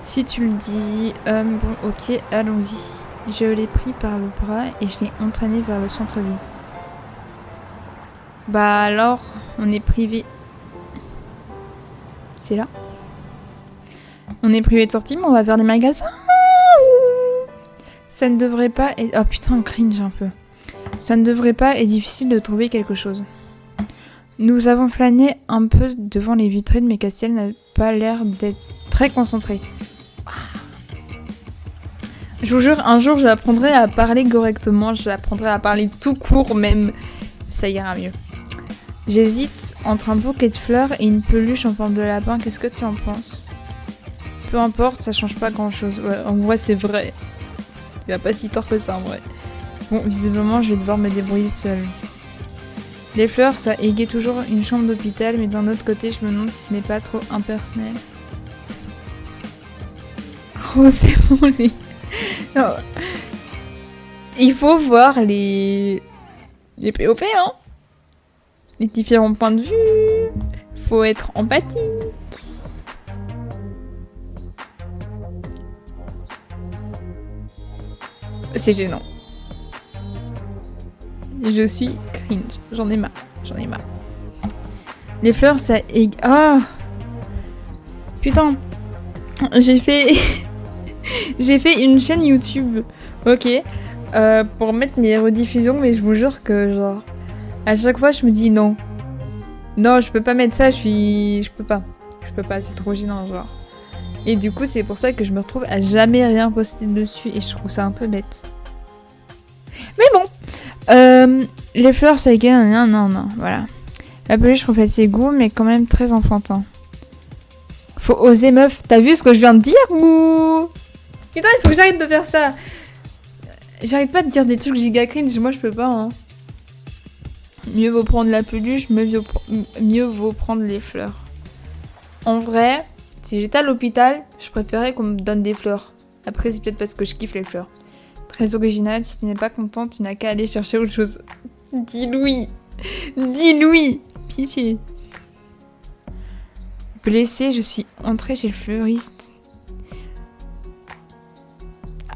Si tu le dis... bon, ok, allons-y. Je l'ai pris par le bras et je l'ai entraîné vers le centre-ville. Bah alors, on est privé. C'est là. On est privé de sortie, mais on va faire des magasins. Ça ne devrait pas être... Oh putain, cringe un peu. Ça ne devrait pas être difficile de trouver quelque chose. Nous avons flâné un peu devant les vitrines, mais Castiel n'a pas l'air d'être très concentré. Je vous jure, un jour, j'apprendrai à parler correctement. J'apprendrai à parler tout court même. Ça ira mieux. J'hésite entre un bouquet de fleurs et une peluche en forme de lapin. Qu'est-ce que tu en penses? Peu importe, ça change pas grand-chose. Ouais, en vrai, c'est vrai. Il a pas si tort que ça, en vrai. Bon, visiblement, je vais devoir me débrouiller seule. Les fleurs, ça égaye toujours une chambre d'hôpital, mais d'un autre côté, je me demande si ce n'est pas trop impersonnel. Oh, c'est bon, les... Non. Il faut voir les POP, hein. Les différents points de vue. Faut être empathique. C'est gênant. Je suis cringe. J'en ai marre. Les fleurs, ça... Oh putain. J'ai fait... J'ai fait une chaîne YouTube. Ok. Pour mettre mes rediffusions, mais je vous jure que genre... À chaque fois, je me dis non. Non, je peux pas mettre ça, je peux pas, c'est trop gênant, genre. Et du coup, c'est pour ça que je me retrouve à jamais rien poster dessus et je trouve ça un peu bête. Mais bon. Les fleurs, ça égaye, non, voilà. La peluche reflète ses goûts, mais quand même très enfantin. Faut oser, meuf. T'as vu ce que je viens de dire ou... Putain, il faut que j'arrête de faire ça. J'arrête pas de dire des trucs giga cringe, moi je peux pas, hein. Mieux vaut prendre la peluche, mieux vaut prendre les fleurs. En vrai, si j'étais à l'hôpital, je préférais qu'on me donne des fleurs. Après, c'est peut-être parce que je kiffe les fleurs. Très original, si tu n'es pas contente, tu n'as qu'à aller chercher autre chose. Dis Louis. Pitié. Blessée, je suis entrée chez le fleuriste.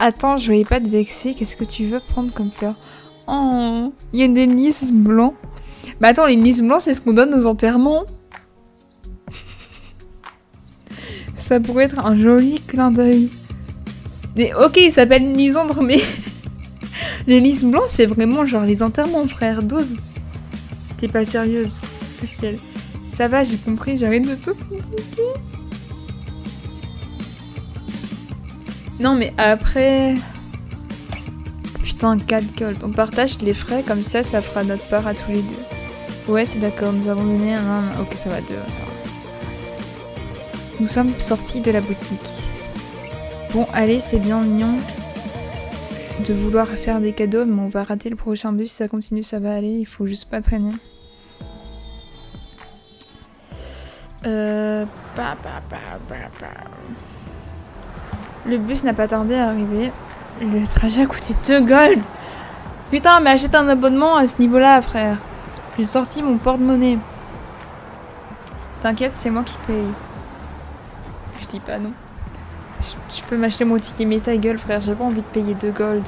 Attends, je voyais pas te vexer. Qu'est-ce que tu veux prendre comme fleur? Oh, il y a des lys blancs. Bah attends, les lys blancs, c'est ce qu'on donne aux enterrements. Ça pourrait être un joli clin d'œil. Mais ok, il s'appelle Lysandre, mais... les lys blancs, c'est vraiment genre les enterrements, frère. Dose. T'es pas sérieuse. Ça va, j'ai compris, j'arrête de tout critiquer. Non, mais après... Putain, 4 gold. On partage les frais, comme ça fera notre part à tous les deux. Ouais, c'est d'accord, nous avons donné un... Ok, ça va, 2, ça va. Nous sommes sortis de la boutique. Bon, allez, c'est bien mignon de vouloir faire des cadeaux, mais on va rater le prochain bus. Si ça continue, ça va aller. Il faut juste pas traîner. Le bus n'a pas tardé à arriver. Le trajet a coûté 2 gold. Putain, mais achète un abonnement à ce niveau-là, frère. J'ai sorti mon porte-monnaie. T'inquiète, c'est moi qui paye. Je dis pas non. Je peux m'acheter mon ticket, mais ta gueule, frère. J'ai pas envie de payer 2 gold.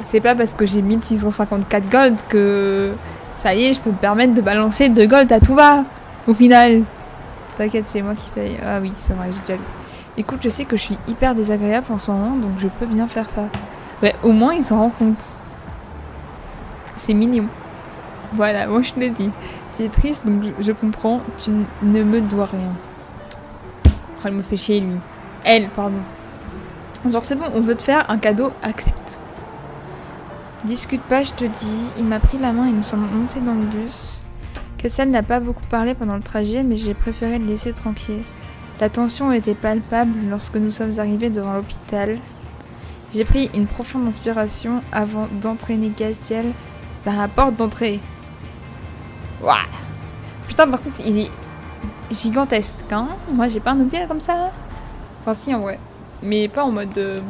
C'est pas parce que j'ai 1654 gold que... Ça y est, je peux me permettre de balancer 2 gold à tout va. Au final. T'inquiète, c'est moi qui paye. Ah oui, c'est vrai, j'ai déjà lu. Écoute, je sais que je suis hyper désagréable en ce moment, donc je peux bien faire ça. Ouais, au moins, il s'en rend compte. C'est mignon. Voilà, moi je te l'ai dit. Tu es triste, donc je comprends. Tu ne me dois rien. Oh, elle me fait chier, lui. Elle, pardon. Genre, c'est bon, on veut te faire un cadeau, accepte. Discute pas, je te dis. Il m'a pris la main et nous sommes montés dans le bus. Castiel n'a pas beaucoup parlé pendant le trajet, mais j'ai préféré le laisser tranquille. La tension était palpable lorsque nous sommes arrivés devant l'hôpital. J'ai pris une profonde inspiration avant d'entraîner Castiel vers la porte d'entrée. Ouah. Putain, par contre, il est gigantesque, hein. Moi, j'ai pas un hôpital comme ça. Enfin, si, en vrai. Mais pas en mode...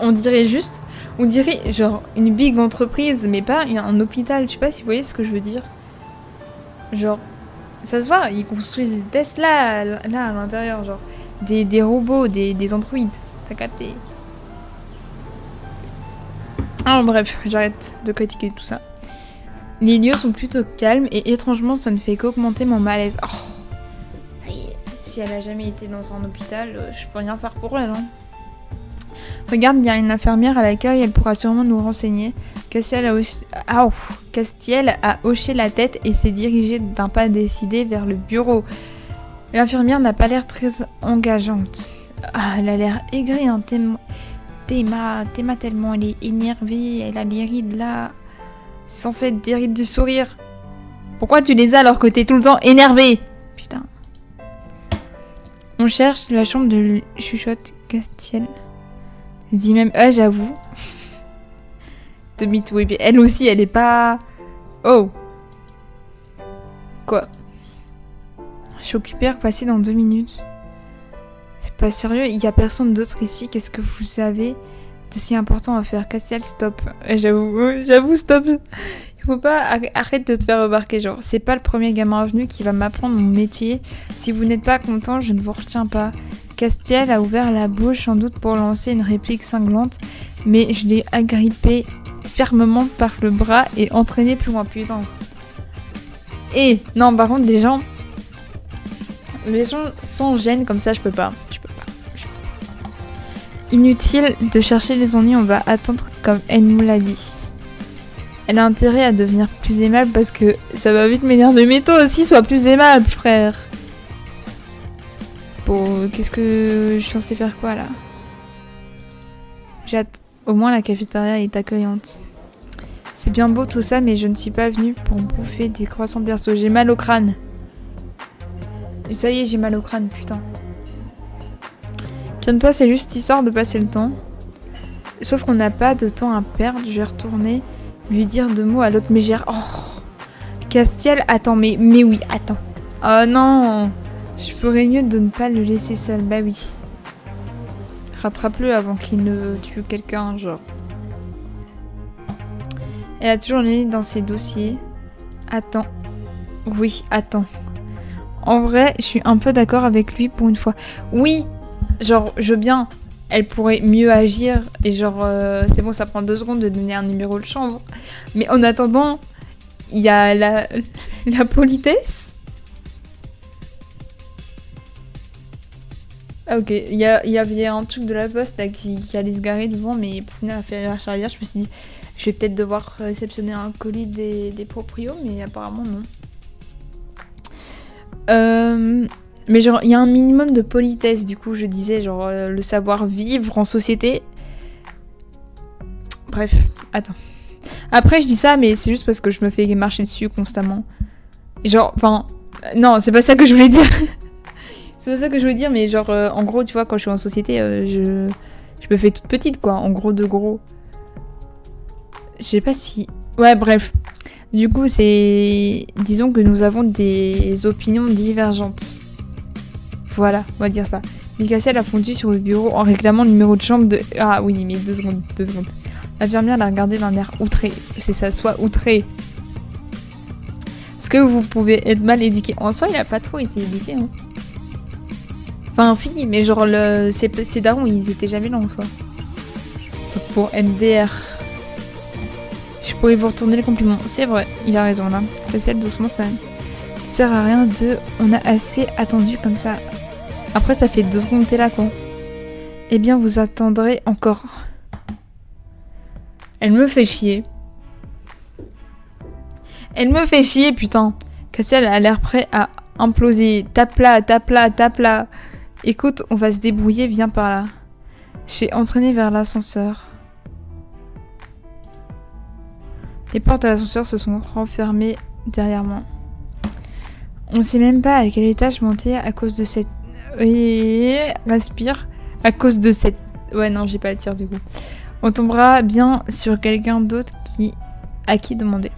On dirait juste... On dirait, genre, une big entreprise, mais pas un hôpital. Je sais pas si vous voyez ce que je veux dire. Genre... Ça se voit, ils construisent des Tesla là à l'intérieur, genre des robots, des androïdes. T'as capté? Ah bref, j'arrête de critiquer tout ça. Les lieux sont plutôt calmes et étrangement ça ne fait qu'augmenter mon malaise. Oh, ça y est, si elle a jamais été dans un hôpital, je peux rien faire pour elle. Hein. Regarde, il y a une infirmière à l'accueil, elle pourra sûrement nous renseigner. Castiel a hoché la tête et s'est dirigé d'un pas décidé vers le bureau. L'infirmière n'a pas l'air très engageante. Ah, elle a l'air aigrie, hein. Théma tellement, elle est énervée, elle a les rides là. C'est censé être des rides de sourire. Pourquoi tu les as alors que t'es tout le temps énervé? Putain. On cherche la chambre de chuchote Castiel. Elle dit même, ah j'avoue. Demi-tout. Et puis elle aussi, elle est pas... Oh. Quoi? Je suis occupée à repasser dans 2 minutes. C'est pas sérieux, il y a personne d'autre ici. Qu'est-ce que vous avez de si important à faire? Castiel, stop. J'avoue, stop. Il faut pas... Arrête de te faire remarquer, genre. C'est pas le premier gamin venu qui va m'apprendre mon métier. Si vous n'êtes pas content, je ne vous retiens pas. Castiel a ouvert la bouche sans doute pour lancer une réplique cinglante, mais je l'ai agrippé fermement par le bras et entraîné plus loin. Putain. Et non, par contre, les gens sans gêne comme ça, je peux pas. Inutile de chercher les ennuis, on va attendre comme elle nous l'a dit. Elle a intérêt à devenir plus aimable parce que ça va vite m'énerver. Mais toi aussi, sois plus aimable, frère. Bon, qu'est-ce que je suis censée faire quoi là? J'ai hâte. Au moins la cafétéria est accueillante. C'est bien beau tout ça, mais je ne suis pas venue pour bouffer des croissants berceaux. J'ai mal au crâne. Ça y est, j'ai mal au crâne, putain. Calme-toi, c'est juste histoire de passer le temps. Sauf qu'on n'a pas de temps à perdre. Je vais retourner lui dire 2 mots à l'autre mégère. Oh, Castiel, attends, mais oui, attends. Oh non, je ferais mieux de ne pas le laisser seul. Bah oui. Rattrape-le avant qu'il ne tue quelqu'un, genre. Elle a toujours les dans ses dossiers. Attends. Oui, attends. En vrai, je suis un peu d'accord avec lui pour une fois. Oui, Genre, je veux bien, elle pourrait mieux agir et genre, c'est bon, ça prend 2 secondes de donner un numéro de chambre. Mais en attendant, il y a la politesse. Ah ok, il y avait un truc de la poste là qui allait se garer devant, mais pour finir à faire la charrière, je me suis dit, je vais peut-être devoir réceptionner un colis des proprios, mais apparemment non. Mais genre, il y a un minimum de politesse, du coup, je disais, genre, le savoir vivre en société. Bref, attends. Après, je dis ça, mais c'est juste parce que je me fais marcher dessus constamment. Genre, enfin, non, c'est pas ça que je voulais dire. C'est pas ça que je voulais dire, mais genre, en gros, tu vois, quand je suis en société, je me fais toute petite, quoi, en gros de gros. Je sais pas si... Ouais, bref. Du coup, c'est... Disons que nous avons des opinions divergentes. Voilà, on va dire ça. Micassel a fondu sur le bureau en réclamant le numéro de chambre de... Ah oui, mais 2 secondes. L'infirmière l'a regardé d'un air outré. C'est ça, soit outré. Est-ce que vous pouvez être mal éduqué? En soi, il a pas trop été éduqué, hein. Enfin, si, mais genre, ces darons, ils étaient jamais là en soi. Pour MDR. Je pourrais vous retourner les compliments. C'est vrai, il a raison là. Cassel, doucement, ça ne sert à rien de... On a assez attendu comme ça. Après, ça fait 2 secondes que t'es là, quoi. Eh bien, vous attendrez encore. Elle me fait chier. Elle me fait chier, putain. Cassel a l'air prêt à imploser. Tape là. Écoute, on va se débrouiller, viens par là. J'ai entraîné vers l'ascenseur. Les portes de l'ascenseur se sont renfermées derrière moi. On ne sait même pas à quel étage monter à cause de cette... Respire. À cause de cette... Ouais, non, j'ai pas à le tir du coup. On tombera bien sur quelqu'un d'autre à qui demander.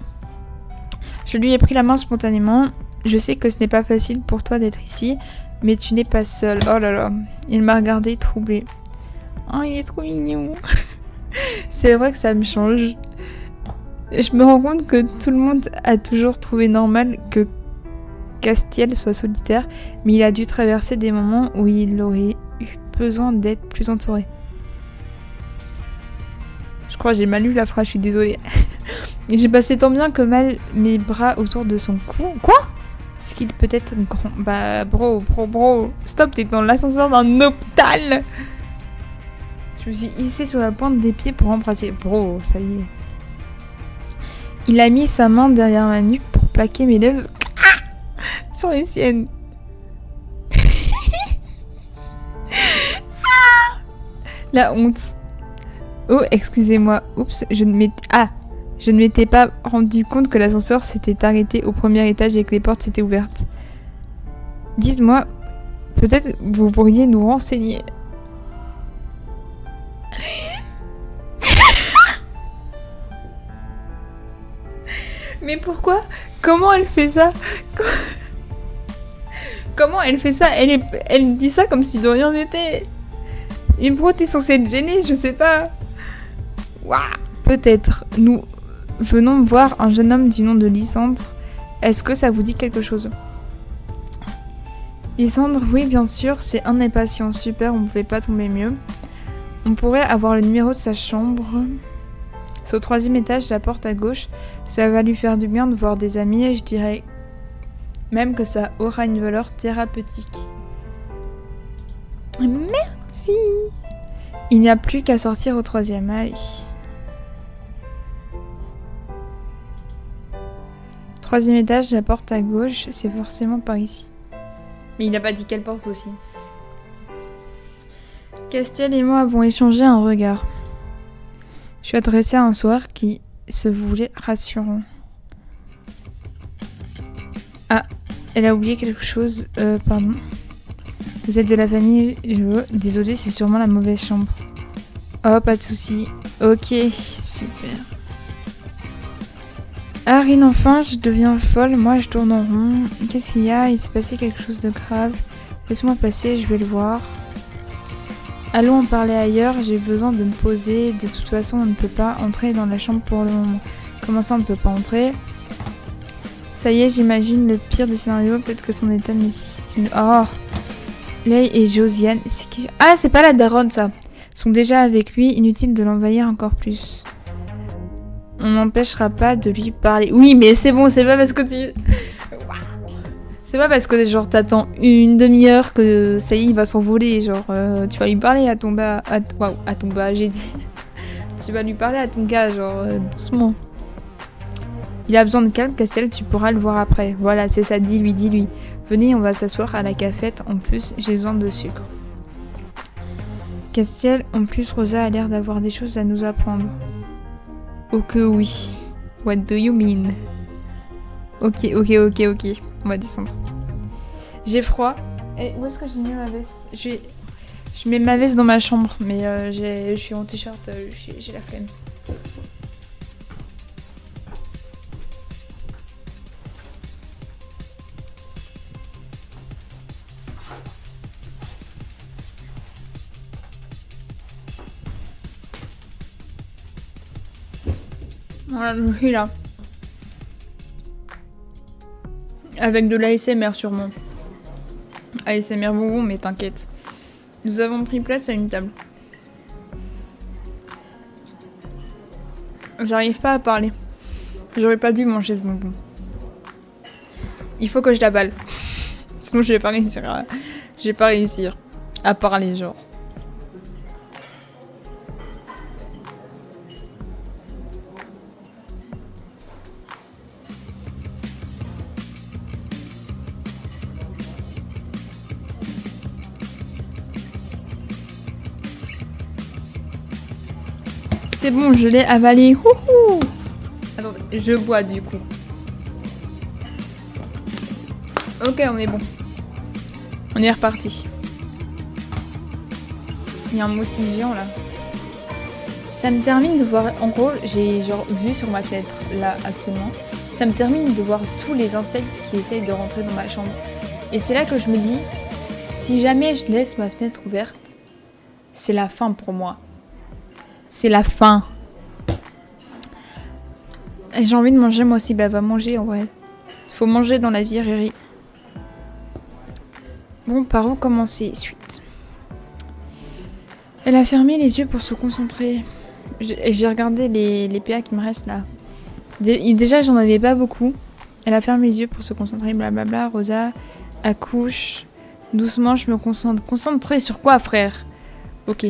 Je lui ai pris la main spontanément. Je sais que ce n'est pas facile pour toi d'être ici, mais tu n'es pas seule. Oh là là. Il m'a regardé troublé. Oh, il est trop mignon. C'est vrai que ça me change. Je me rends compte que tout le monde a toujours trouvé normal que Castiel soit solitaire, mais il a dû traverser des moments où il aurait eu besoin d'être plus entouré. Je crois que j'ai mal lu la phrase, je suis désolée. J'ai passé tant bien que mal mes bras autour de son cou. Quoi? Est-ce qu'il peut être grand? Bah bro, stop, t'es dans l'ascenseur d'un hôpital. Je me suis hissée sur la pointe des pieds pour embrasser. Bro, ça y est. Il a mis sa main derrière ma nuque pour plaquer mes lèvres sur les siennes. La honte. Oh, excusez-moi. Oups, je ne m'étais pas rendu compte que l'ascenseur s'était arrêté au premier étage et que les portes s'étaient ouvertes. Dites-moi, peut-être vous pourriez nous renseigner. Mais pourquoi? Comment elle fait ça? Comment elle fait ça? Elle dit ça comme si de rien n'était. Et pourquoi t'es censée être gênée? Je sais pas. Waouh. Peut-être. Nous venons voir un jeune homme du nom de Lysandre. Est-ce que ça vous dit quelque chose? Lysandre, oui, bien sûr. C'est un des patients. Super, on ne pouvait pas tomber mieux. On pourrait avoir le numéro de sa chambre. C'est au 3e étage, la porte à gauche. Ça va lui faire du bien de voir des amis et je dirais même que ça aura une valeur thérapeutique. Merci. Il n'y a plus qu'à sortir au 3e œil. 3e étage, la porte à gauche, c'est forcément par ici. Mais il n'a pas dit quelle porte aussi. Castiel et moi avons échangé un regard. Je suis adressée à un sourire qui se voulait rassurant. Ah, elle a oublié quelque chose. Pardon. Vous êtes de la famille... Désolée, c'est sûrement la mauvaise chambre. Oh, pas de souci. Ok, super. Arin, enfin, je deviens folle. Moi, je tourne en rond. Qu'est-ce qu'il y a? Il s'est passé quelque chose de grave. Laisse-moi passer, je vais le voir. Allons en parler ailleurs, j'ai besoin de me poser. De toute façon, on ne peut pas entrer dans la chambre pour le moment. Comment ça, on ne peut pas entrer? Ça y est, j'imagine le pire des scénarios. Peut-être que son état nécessite une... Oh! Lei et Josiane, c'est qui? Ah, c'est pas la daronne, ça. Sont déjà avec lui, inutile de l'envahir encore plus. On n'empêchera pas de lui parler. Oui, mais c'est bon, c'est pas parce que tu... C'est pas parce que genre t'attends une demi-heure que ça y est, il va s'envoler. Genre, tu vas lui parler à ton bas... Waouh, à ton bas, j'ai dit. Tu vas lui parler à ton gars, genre, doucement. Il a besoin de calme, Castiel, tu pourras le voir après. Voilà, c'est ça, dis-lui, dis-lui. Venez, on va s'asseoir à la cafette. En plus, j'ai besoin de sucre. Castiel, en plus, Rosa a l'air d'avoir des choses à nous apprendre. Oh que oui. What do you mean? Ok. On va descendre. J'ai froid. Et où est-ce que j'ai mis ma veste? Je mets ma veste dans ma chambre, mais je suis en t-shirt, j'ai la flemme. Voilà, je suis là. Avec de l'ASMR sûrement. ASMR bonbon, mais t'inquiète. Nous avons pris place à une table. J'arrive pas à parler. J'aurais pas dû manger ce bonbon. Il faut que je l'avale. Sinon je vais pas réussir je vais pas réussir à parler, genre. C'est bon, je l'ai avalé. Wouhou! Attendez, je bois du coup. Ok, on est bon. On est reparti. Il y a un moustique géant là. Ça me termine de voir... En gros, j'ai genre vu sur ma fenêtre là actuellement. Ça me termine de voir tous les insectes qui essayent de rentrer dans ma chambre. Et c'est là que je me dis, si jamais je laisse ma fenêtre ouverte, c'est la fin pour moi. C'est la fin. Et j'ai envie de manger moi aussi. Bah va manger en vrai. Faut manger dans la vie, Riri. Bon, par où commencer? Suite. Elle a fermé les yeux pour se concentrer. J'ai regardé les PA qui me restent là. Déjà, j'en avais pas beaucoup. Elle a fermé les yeux pour se concentrer. Blablabla. Rosa accouche. Doucement, je me concentre. Concentrer sur quoi, frère? Ok.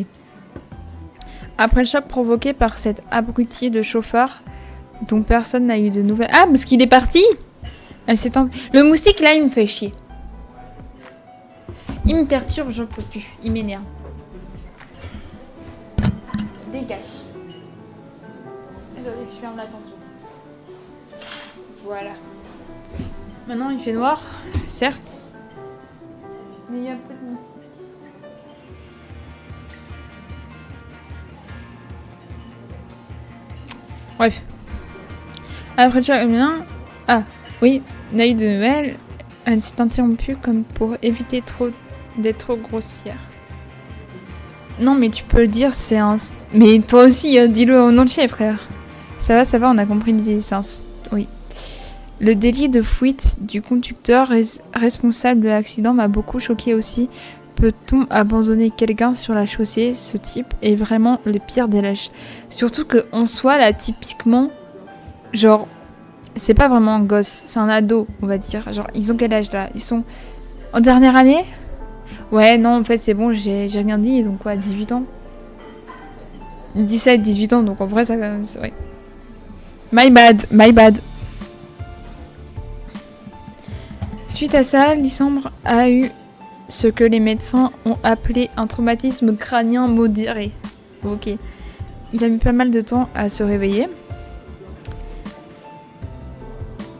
Après le choc provoqué par cet abruti de chauffeur dont personne n'a eu de nouvelles... Ah, parce qu'il est parti! Elle s'est Le moustique, là, il me fait chier. Il me perturbe, j'en peux plus. Il m'énerve. Dégage. Désolée, je ferme l'attention. Voilà. Maintenant, il fait noir, certes. Mais il y a peu de moustiques. Bref. Après chaque... Ah, oui. N'a eu de nouvelles. Elle s'est interrompue comme pour éviter d'être trop grossière. Non, mais tu peux le dire, c'est un... Mais toi aussi, dis-le en entier, frère. Ça va, on a compris l'idée. Oui. Le délit de fuite du conducteur responsable de l'accident m'a beaucoup choqué aussi. Peut-on abandonner quelqu'un sur la chaussée? Ce type est vraiment le pire des lâches. Surtout qu'en soi, là, typiquement, genre, c'est pas vraiment un gosse, c'est un ado, on va dire. Genre, ils ont quel âge, là? Ils sont en dernière année? Ouais, non, en fait, c'est bon, j'ai rien dit. Ils ont quoi, 18 ans? 17, 18 ans, donc en vrai, ça... Ouais. My bad. Suite à ça, Lysandre a eu ce que les médecins ont appelé un traumatisme crânien modéré. Ok. Il a mis pas mal de temps à se réveiller.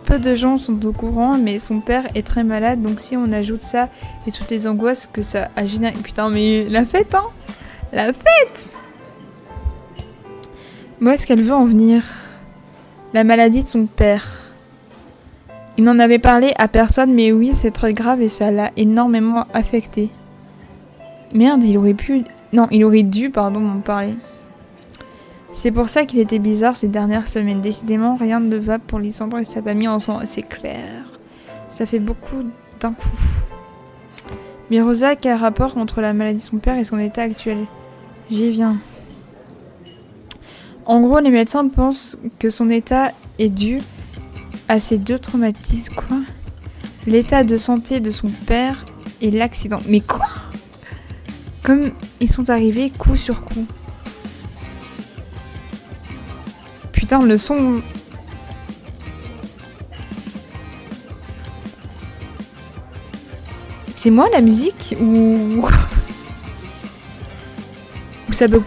Peu de gens sont au courant, mais son père est très malade, donc si on ajoute ça et toutes les angoisses que ça a généré... Putain, mais la fête, hein! La fête! Où est-ce qu'elle veut en venir? La maladie de son père. Il n'en avait parlé à personne, mais oui, c'est très grave et ça l'a énormément affecté. Merde, il aurait dû, m'en parler. C'est pour ça qu'il était bizarre ces dernières semaines. Décidément, rien ne va pour Lysandre et sa famille en ce moment. C'est clair. Ça fait beaucoup d'un coup. Mais Rosa, quel rapport entre la maladie de son père et son état actuel? J'y viens. En gros, les médecins pensent que son état est dû à ces deux traumatismes. Quoi? L'état de santé de son père et l'accident. Mais quoi? Comme ils sont arrivés coup sur coup. Putain, le son... C'est moi la musique ou... ou ça bug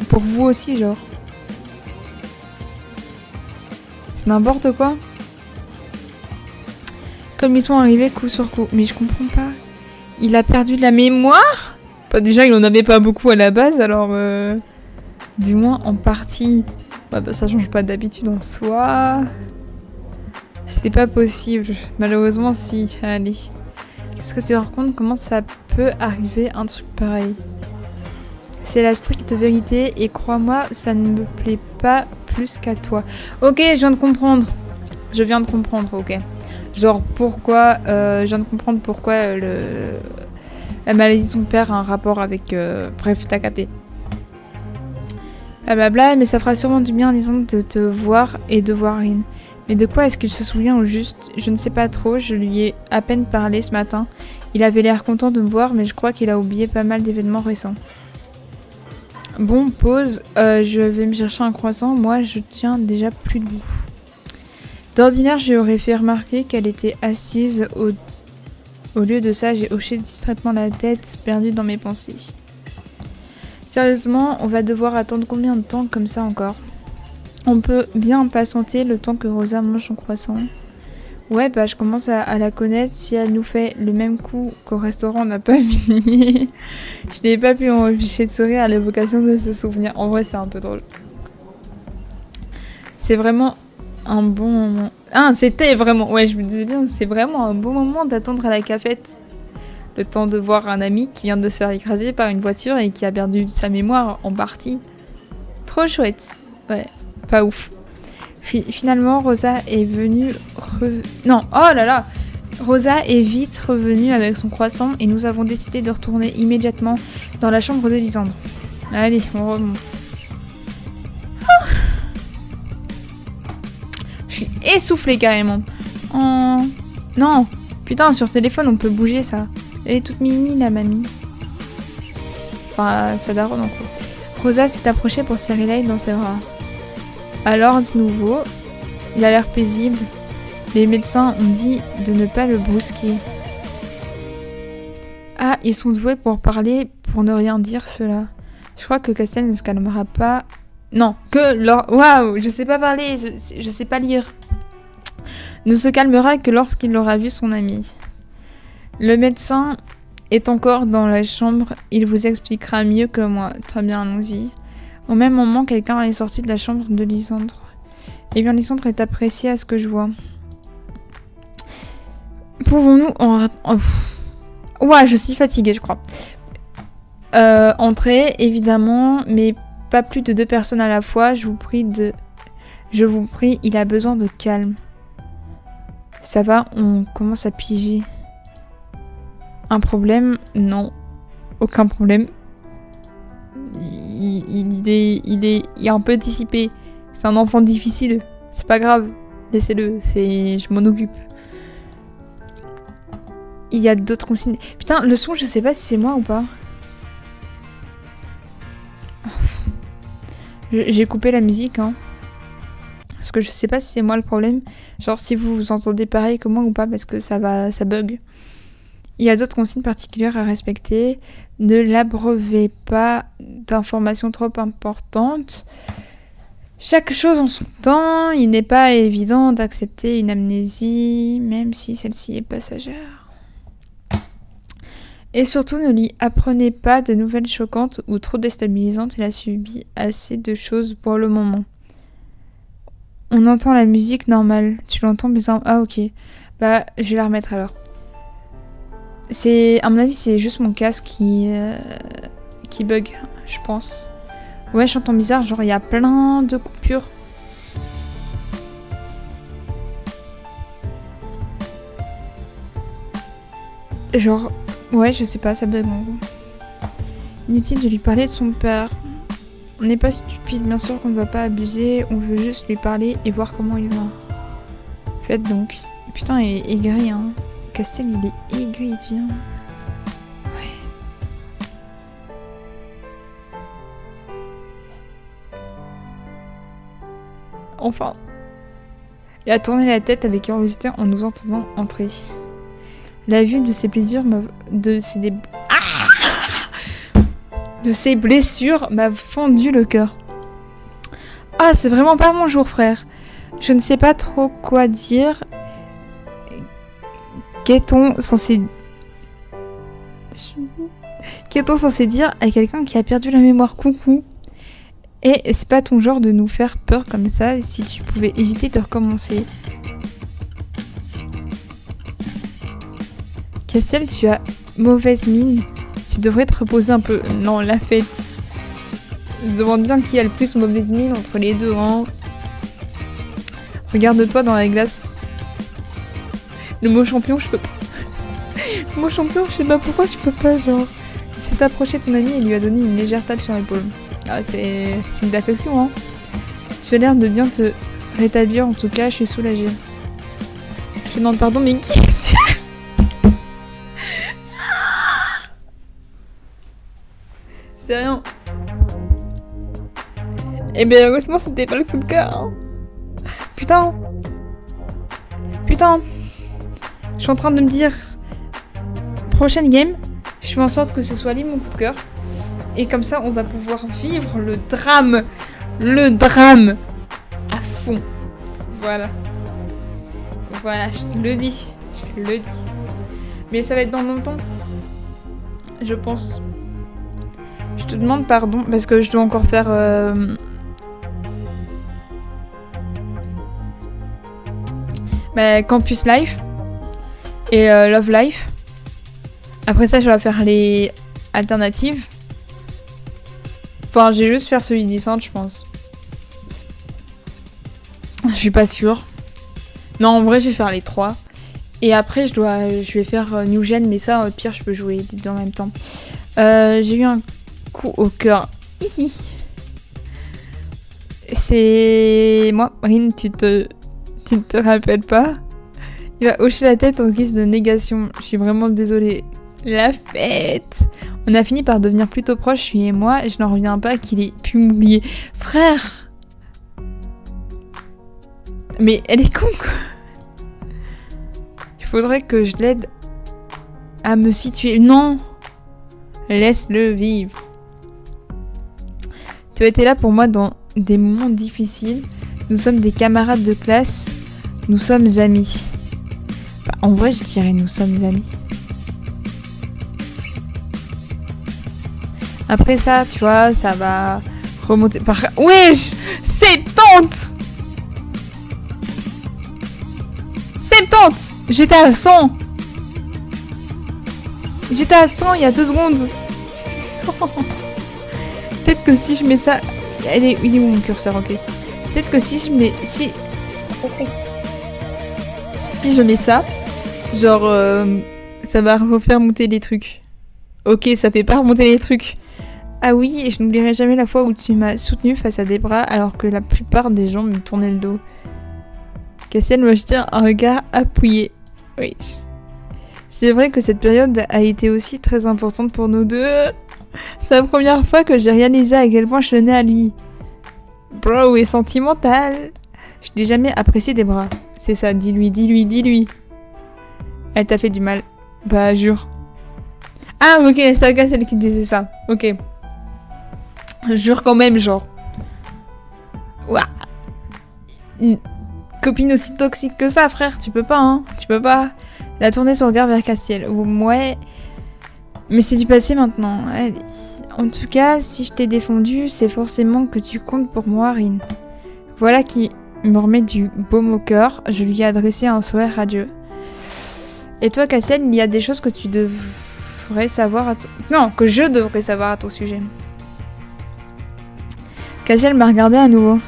pour vous aussi, genre? C'est n'importe quoi. Comme ils sont arrivés coup sur coup. Mais je comprends pas. Il a perdu de la mémoire? Bah, déjà, il en avait pas beaucoup à la base, alors... Du moins, en partie... Ouais, bah ça change pas d'habitude en soi. C'était pas possible. Malheureusement, si. Allez. Qu'est-ce que tu racontes? Comment ça peut arriver un truc pareil? C'est la stricte vérité et crois-moi, ça ne me plaît pas plus qu'à toi. Ok, je viens de comprendre. Je viens de comprendre, ok. Genre pourquoi... je viens de comprendre pourquoi la maladie de son père a un rapport avec... Bref, t'as capté. Blablabla, mais ça fera sûrement du bien, disons, de te voir et de voir Rin. Mais de quoi est-ce qu'il se souvient au juste? Je ne sais pas trop, je lui ai à peine parlé ce matin. Il avait l'air content de me voir, mais je crois qu'il a oublié pas mal d'événements récents. Bon, pause, je vais me chercher un croissant, moi je tiens déjà plus debout. D'ordinaire, je lui aurais fait remarquer qu'elle était assise au lieu de ça, j'ai hoché distraitement la tête, perdue dans mes pensées. Sérieusement, on va devoir attendre combien de temps comme ça encore? On peut bien patienter le temps que Rosa mange son croissant. Ouais, bah je commence à la connaître. Si elle nous fait le même coup qu'au restaurant, on n'a pas fini. Je n'ai pas pu m'empêcher de sourire à l'évocation de ce souvenir. En vrai, c'est un peu drôle. C'est vraiment un bon moment. Ah, c'était vraiment... Ouais, je me disais bien, c'est vraiment un bon moment d'attendre à la cafette. Le temps de voir un ami qui vient de se faire écraser par une voiture et qui a perdu sa mémoire en partie. Trop chouette. Ouais, pas ouf. Finalement, Rosa est venue... Non, oh là là! Rosa est vite revenue avec son croissant et nous avons décidé de retourner immédiatement dans la chambre de Lisandre. Allez, on remonte. Oh, je suis essoufflée carrément. Oh... Non! Putain, sur téléphone, on peut bouger ça. Elle est toute mimi, la mamie. Enfin, sa daronne, en gros. Rosa s'est approchée pour serrer Leï dans ses bras. Alors, de nouveau, il a l'air paisible. Les médecins ont dit de ne pas le brusquer. Ah, ils sont doués pour parler, pour ne rien dire cela. Je crois que Castiel ne se calmera pas. Non, que lors... Waouh, je sais pas parler, je sais pas lire. Ne se calmera que lorsqu'il aura vu son ami. Le médecin est encore dans la chambre, il vous expliquera mieux que moi. Très bien, allons-y. Au même moment, quelqu'un est sorti de la chambre de Lisandre. Eh bien, Lisandre est appréciée à ce que je vois. Pouvons-nous Ouais, je suis fatiguée, je crois. Entrer, évidemment, mais pas plus de 2 personnes à la fois. Je vous prie, il a besoin de calme. Ça va, on commence à piger. Un problème? Non. Aucun problème. Il est un peu dissipé. C'est un enfant difficile. C'est pas grave. Laissez-le. Je m'en occupe. Il y a d'autres consignes. Putain, le son, je sais pas si c'est moi ou pas. J'ai coupé la musique, hein. Parce que je sais pas si c'est moi le problème. Genre si vous entendez pareil que moi ou pas, parce que ça bug. Il y a d'autres consignes particulières à respecter. Ne l'abreuvez pas d'informations trop importantes. Chaque chose en son temps. Il n'est pas évident d'accepter une amnésie, même si celle-ci est passagère. Et surtout, ne lui apprenez pas de nouvelles choquantes ou trop déstabilisantes. Il a subi assez de choses pour le moment. On entend la musique normale. Tu l'entends bizarre? Ah ok. Bah, je vais la remettre alors. À mon avis, c'est juste mon casque qui bug, je pense. Ouais, j'entends bizarre, genre il y a plein de coupures. Genre, Ouais, je sais pas, ça bug en gros. Inutile de lui parler de son père. On n'est pas stupide, bien sûr qu'on ne va pas abuser, on veut juste lui parler et voir comment il va. Faites donc. Putain, il est aigri, hein. Castel, il est aigri, tiens. Ouais. Enfin. Il a tourné la tête avec curiosité en nous entendant entrer. La vue de ses plaisirs de ses blessures m'a fendu le cœur. Ah, c'est vraiment pas mon jour, frère. Je ne sais pas trop quoi dire. Qu'est-on censé dire à quelqu'un qui a perdu la mémoire? Coucou. Et c'est pas ton genre de nous faire peur comme ça. Si tu pouvais éviter de recommencer. Cassel, tu as mauvaise mine. Tu devrais te reposer un peu. Non, la fête. Je me demande bien qui a le plus mauvaise mine entre les deux, hein. Regarde-toi dans la glace. Le mot champion, je peux pas. Le mot champion, je sais pas pourquoi je peux pas, genre. Il s'est approché de ton ami et lui a donné une légère tape sur l'épaule. Ah, c'est de l'affection, hein. Tu as l'air de bien te rétablir, en tout cas, je suis soulagée. Je te demande pardon, mais qui est-tu? C'est rien. Eh bien, heureusement, c'était pas le coup de cœur, hein. Putain. Putain. Je suis en train de me dire... Prochaine game, je fais en sorte que ce soit lui mon coup de cœur. Et comme ça, on va pouvoir vivre le drame. Le drame. À fond. Voilà. Voilà, je te le dis. Je te le dis. Mais ça va être dans longtemps. Je pense. Je te demande pardon parce que je dois encore faire... Campus Life. Et Love Life. Après ça, je vais faire les alternatives. Enfin, je vais juste faire celui de descente, je pense. Je suis pas sûre. Non, en vrai, je vais faire les 3. Et après, je vais faire New Gen, mais ça, au pire, je peux jouer les deux en même temps. J'ai eu un coup au cœur. C'est moi. Rin, tu te rappelles pas? Il va hocher la tête en guise de négation. Je suis vraiment désolée. La fête. On a fini par devenir plutôt proches, lui et moi, et je n'en reviens pas qu'il ait pu m'oublier. Frère! Mais elle est con, quoi. Il faudrait que je l'aide à me situer. Non! Laisse-le vivre. Tu as été là pour moi dans des moments difficiles. Nous sommes des camarades de classe. Nous sommes amis. Enfin, en vrai, je dirais nous sommes amis. Après ça, tu vois, ça va remonter par... Wesh! C'est tante! C'est tante! J'étais à 100! J'étais à 100 il y a 2 secondes! Peut-être que si je mets ça... Il est où mon curseur? Ok. Peut-être que si je mets... Si je mets ça, genre... ça va refaire monter les trucs. Ok, ça fait pas remonter les trucs. Ah oui, et je n'oublierai jamais la fois où tu m'as soutenu face à des bras alors que la plupart des gens me tournaient le dos. Cassiel m'a jeté un regard appuyé. Oui. C'est vrai que cette période a été aussi très importante pour nous deux. C'est la première fois que j'ai réalisé à quel point je tenais à lui. Bro est sentimental. Je n'ai jamais apprécié des bras. C'est ça, dis-lui. Elle t'a fait du mal. Bah, jure. Ah, ok, c'est Cassiel qui disait ça. Ok. Jure quand même, genre. Ouah. Une copine aussi toxique que ça, frère, tu peux pas, hein. Tu peux pas. Elle a tourné son regard vers Cassiel. Ouais. Mais c'est du passé maintenant. Allez. En tout cas, si je t'ai défendu, c'est forcément que tu comptes pour moi, Rin. Voilà qui me remet du baume au cœur. Je lui ai adressé un sourire radieux. Et toi, Cassiel, il y a des choses que tu devrais savoir à Non, que je devrais savoir à ton sujet. Cassiel m'a regardé à nouveau.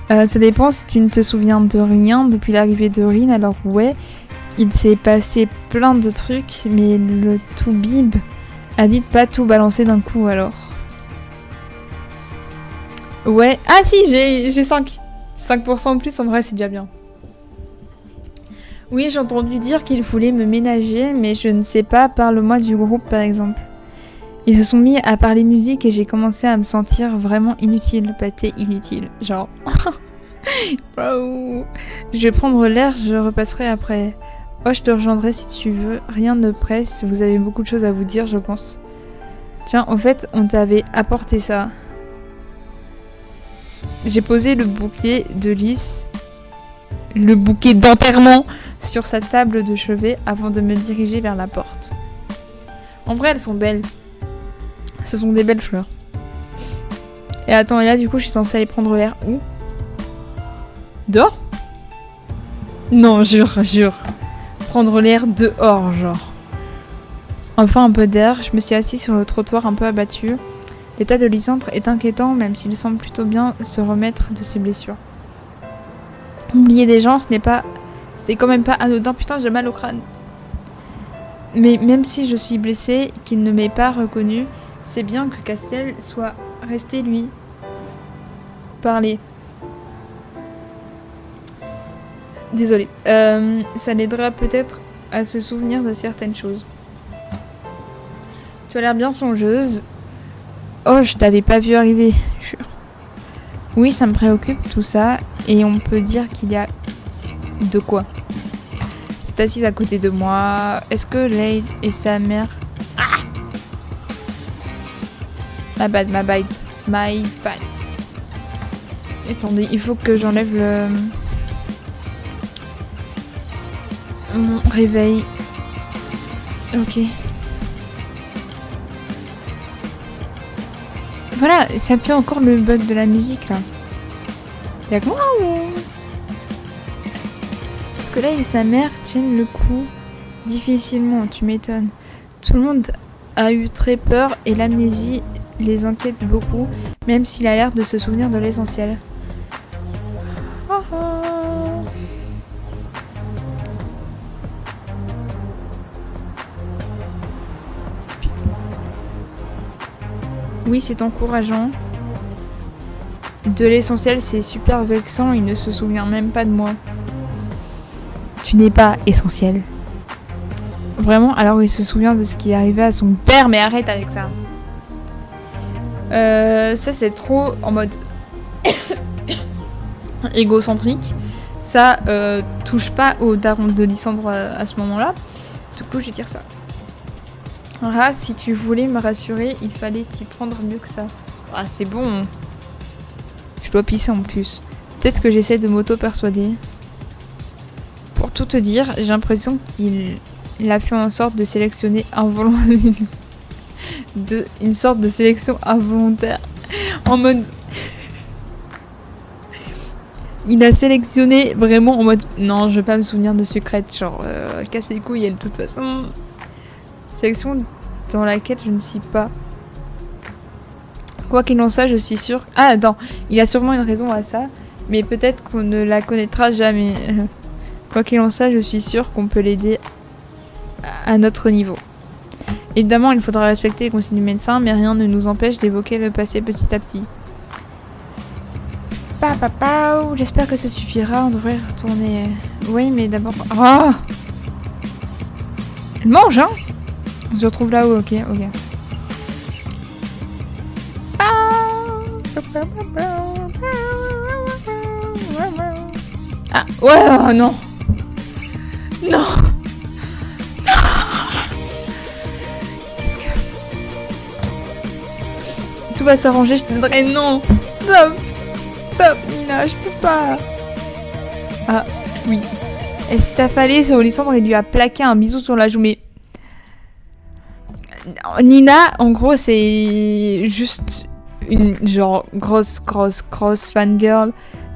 Ça dépend si tu ne te souviens de rien depuis l'arrivée de Rin, alors ouais. il s'est passé plein de trucs, mais le Toubib a dit de pas tout balancer d'un coup alors. Ouais. Ah si, j'ai 5. 5% de plus, en vrai, c'est déjà bien. Oui, j'ai entendu dire qu'il voulait me ménager, mais je ne sais pas, parle-moi du groupe par exemple. Ils se sont mis à parler musique et j'ai commencé à me sentir vraiment inutile. Pâté inutile. Genre. Bro. Je vais prendre l'air, je repasserai après. Oh, je te rejoindrai si tu veux. Rien ne presse, vous avez beaucoup de choses à vous dire, je pense. Tiens, en fait, on t'avait apporté ça. J'ai posé le bouquet de lys, le bouquet d'enterrement, sur sa table de chevet avant de me diriger vers la porte. En vrai, elles sont belles. Ce sont des belles fleurs. Et attends, et là, du coup, je suis censée aller prendre l'air où? Dehors? Non, jure. Prendre l'air dehors, genre. Enfin, un peu d'air. Je me suis assise sur le trottoir un peu abattu. L'état de Lysandre est inquiétant, même s'il semble plutôt bien se remettre de ses blessures. Oublier des gens, c'était quand même pas anodin. Putain, j'ai mal au crâne. Mais même si je suis blessée, qu'il ne m'ait pas reconnue, c'est bien que Castiel soit resté lui parler. Désolée. Ça l'aidera peut-être à se souvenir de certaines choses. Tu as l'air bien songeuse. Oh, je t'avais pas vu arriver. Jure. Oui, ça me préoccupe tout ça. Et on peut dire qu'il y a de quoi. C'est assise à côté de moi. Est-ce que Lade et sa mère... Ah! My bad. Attendez, il faut que j'enlève mon réveil. Ok. Voilà, ça me fait encore le bug de la musique là. Y'a que moi ou... Parce que là, et sa mère tiennent le coup difficilement, tu m'étonnes. Tout le monde a eu très peur et l'amnésie les inquiète beaucoup, même s'il a l'air de se souvenir de l'essentiel. Oui, c'est encourageant. De l'essentiel, c'est super vexant, il ne se souvient même pas de moi. Tu n'es pas essentiel. Vraiment, alors il se souvient de ce qui est arrivé à son père, mais arrête avec ça. Ça, c'est trop en mode égocentrique. Ça touche pas au daron de Lysandre à ce moment-là. Du coup, je vais dire ça. Ah, si tu voulais me rassurer, il fallait t'y prendre mieux que ça. Ah, c'est bon. Je dois pisser en plus. Peut-être que j'essaie de m'auto-persuader. Pour tout te dire, j'ai l'impression qu'il a fait en sorte de sélectionner une sorte de sélection involontaire. En mode... Il a sélectionné vraiment en mode... Non, je veux pas me souvenir de secrètes. Genre, casse les couilles, de toute façon... Sélection dans laquelle je ne suis pas. Quoi qu'il en soit, je suis sûre... Ah, attends, il a sûrement une raison à ça, mais peut-être qu'on ne la connaîtra jamais. Quoi qu'il en soit, je suis sûre qu'on peut l'aider à notre niveau. Évidemment, il faudra respecter les consignes du médecin, mais rien ne nous empêche d'évoquer le passé petit à petit. J'espère que ça suffira, on devrait retourner... Oui, mais d'abord... Oh, elle mange, hein. On se retrouve là-haut, ok. Ah, ouais, oh, non. Qu'est-ce que... Tout va s'arranger, je t'aiderai. Non, stop, Nina, je peux pas. Ah, oui. Elle s'est affalée sur Lysandre et lui a plaqué un bisou sur la joue, mais... Nina, en gros, c'est juste une genre grosse fangirl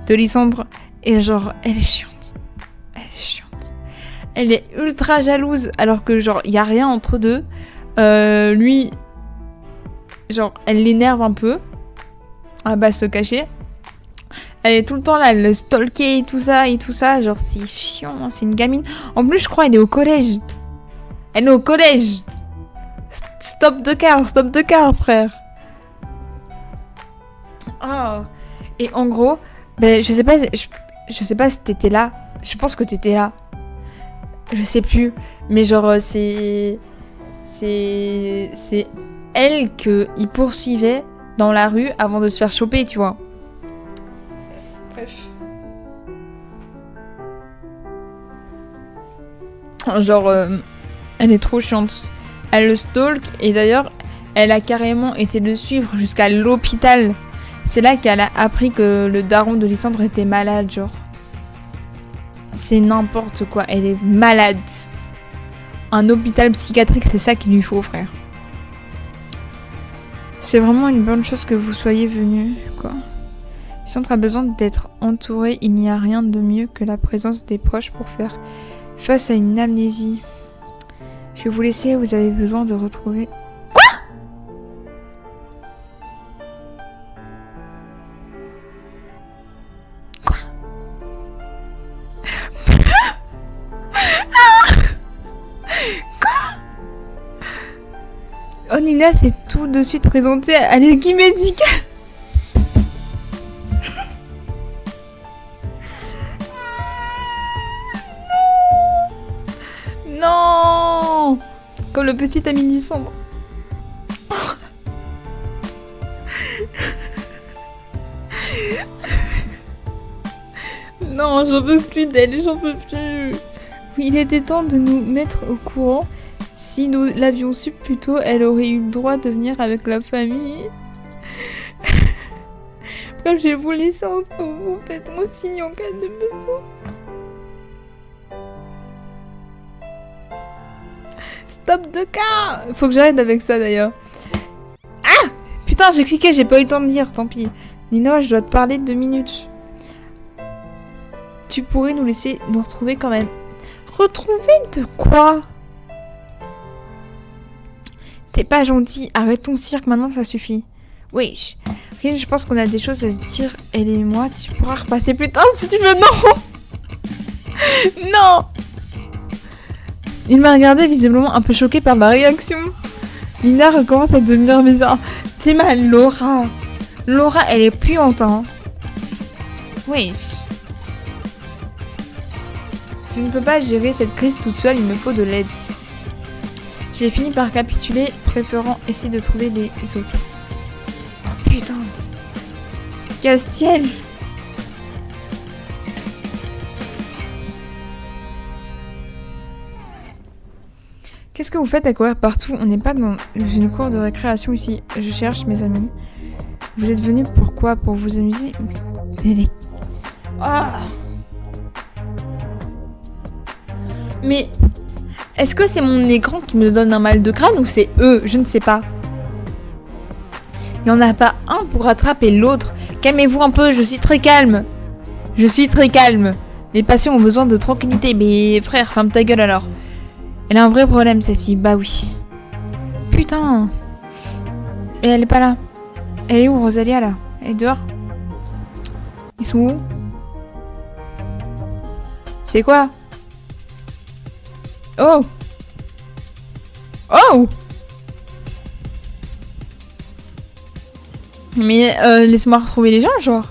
de Lysandre. Et genre, elle est chiante. Elle est ultra jalouse, alors que genre, il y a rien entre deux. Lui, genre, elle l'énerve un peu. Elle va se cacher. Elle est tout le temps là, elle le stalker et tout ça. Genre, c'est chiant, hein, c'est une gamine. En plus, je crois, elle est au collège. Elle est au collège. Stop de car, frère. Oh. Et en gros, ben, je sais pas si t'étais là. Je pense que t'étais là. Je sais plus. Mais genre, c'est elle qu'il poursuivait dans la rue avant de se faire choper, tu vois. Bref. Genre, elle est trop chiante. Elle le stalk et d'ailleurs, elle a carrément été le suivre jusqu'à l'hôpital. C'est là qu'elle a appris que le daron de Lysandre était malade, genre. C'est n'importe quoi, elle est malade. Un hôpital psychiatrique, c'est ça qu'il lui faut, frère. C'est vraiment une bonne chose que vous soyez venu, quoi. Lysandre a besoin d'être entouré, il n'y a rien de mieux que la présence des proches pour faire face à une amnésie. Je vais vous laisser, vous avez besoin de retrouver... Oh, Nina s'est tout de suite présentée à l'équipe médicale. Non. Comme le petit ami Lysandre. Non, j'en peux plus d'elle, j'en peux plus. Oui, il était temps de nous mettre au courant. Si nous l'avions su plus tôt, elle aurait eu le droit de venir avec la famille. Comme je vais vous laisser entre vous, faites-moi signe en cas de besoin. Stop de cas. Faut que j'arrête avec ça d'ailleurs. Ah putain, j'ai cliqué, j'ai pas eu le temps de lire, tant pis. Nina, je dois te parler 2 minutes. Tu pourrais nous laisser nous retrouver quand même. Retrouver de quoi? T'es pas gentil, arrête ton cirque maintenant, ça suffit. Wesh. Rien, je pense qu'on a des choses à se dire, elle et moi, tu pourras repasser plus tard si tu veux, non. Non. Il m'a regardé visiblement un peu choqué par ma réaction. Nina recommence à devenir bizarre. T'es mal, Laura. Laura, elle est puante, hein. Wesh. Je ne peux pas gérer cette crise toute seule, il me faut de l'aide. J'ai fini par capituler, préférant essayer de trouver les autres. Oh putain. Castiel. Qu'est-ce que vous faites à courir partout? On n'est pas dans une cour de récréation ici. Je cherche mes amis. Vous êtes venus pourquoi? Pour vous amuser? Mais les... Ah. Mais... Est-ce que c'est mon écran qui me donne un mal de crâne ou c'est eux? Je ne sais pas. Il n'y en a pas un pour rattraper l'autre. Calmez-vous un peu, je suis très calme. Je suis très calme. Les patients ont besoin de tranquillité. Mais frère, ferme ta gueule alors. Elle a un vrai problème celle-ci, bah oui. Putain. Et elle est pas là. Elle est où Rosalia là? Elle est dehors? Ils sont où? C'est quoi? Oh! Oh! Mais laisse-moi retrouver les gens, genre.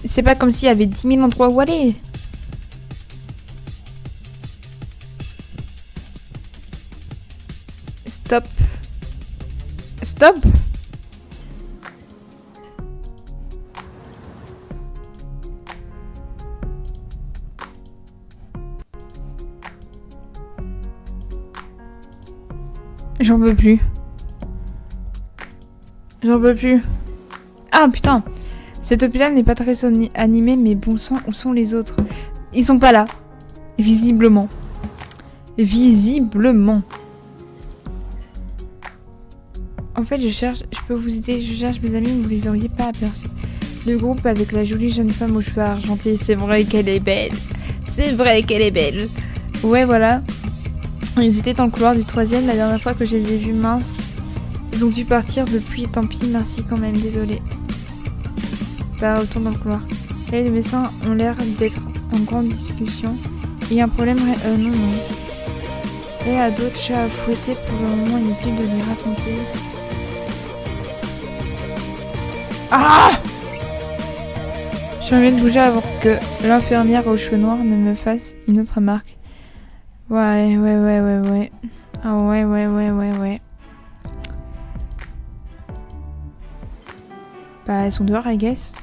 C'est pas comme s'il y avait 10 000 endroits où aller. Stop. Stop! J'en peux plus. J'en peux plus. Ah putain. Cet hôpital n'est pas très animé, mais bon sang, où sont les autres? Ils sont pas là. Visiblement. Visiblement. En fait, je peux vous aider, je cherche mes amis, vous les auriez pas aperçus. Le groupe avec la jolie jeune femme aux cheveux argentés, c'est vrai qu'elle est belle. C'est vrai qu'elle est belle. Ouais, voilà. Ils étaient dans le couloir du 3e la dernière fois que je les ai vus, mince. Ils ont dû partir depuis, tant pis, merci quand même, désolé. Bah, retourne dans le couloir. Là, les médecins ont l'air d'être en grande discussion. Il y a un problème... non. Et à d'autres chats à fouetter, pour le moment, inutile de lui raconter. Ah! Je suis envie de bouger avant que l'infirmière aux cheveux noirs ne me fasse une autre remarque. Ouais. Ah ouais. Bah, elles sont dehors, I guess.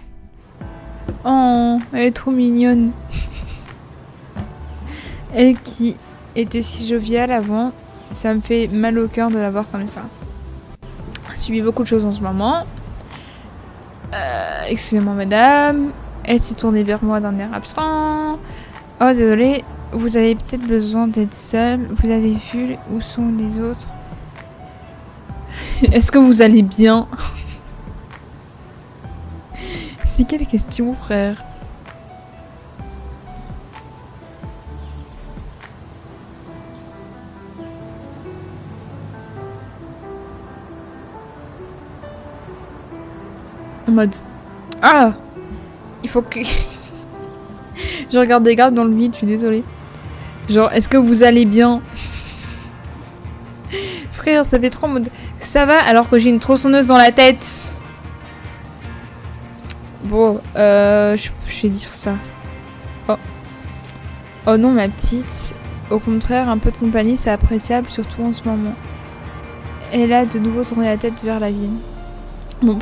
Oh, elle est trop mignonne. Elle qui était si joviale avant, ça me fait mal au cœur de la voir comme ça. Je subis beaucoup de choses en ce moment. Excusez-moi, madame. Elle s'est tournée vers moi d'un air absent. Oh, désolé. Vous avez peut-être besoin d'être seule. Vous avez vu où sont les autres? Est-ce que vous allez bien? C'est quelle question, frère? En mode... Ah! Il faut que... Je regarde des gardes dans le vide, je suis désolée. Genre, est-ce que vous allez bien? Frère, ça fait trop en mode... Ça va alors que j'ai une tronçonneuse dans la tête. Bon, je vais dire ça. Oh. Oh non, ma petite. Au contraire, un peu de compagnie, c'est appréciable, surtout en ce moment. Elle a de nouveau tourné la tête vers la ville. Mon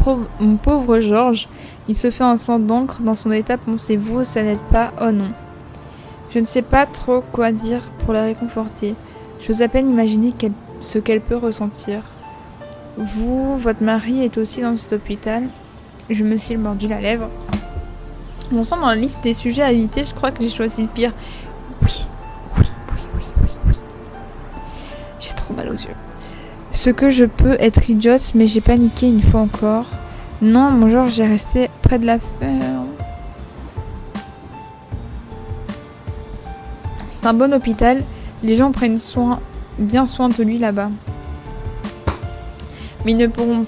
pauvre Georges, il se fait un sang d'encre dans son état, pensez-vous, ça n'aide pas? Oh non. Je ne sais pas trop quoi dire pour la réconforter. J'ose à peine imaginer ce qu'elle peut ressentir. Vous, votre mari est aussi dans cet hôpital. Je me suis mordu la lèvre. Bon sang, dans la liste des sujets à éviter, je crois que j'ai choisi le pire. Oui. J'ai trop mal aux yeux. Ce que je peux être idiote, mais j'ai paniqué une fois encore. Non, mon genre, j'ai resté près de la ferme. C'est un bon hôpital. Les gens prennent bien soin de lui là-bas. Mais ils ne pourront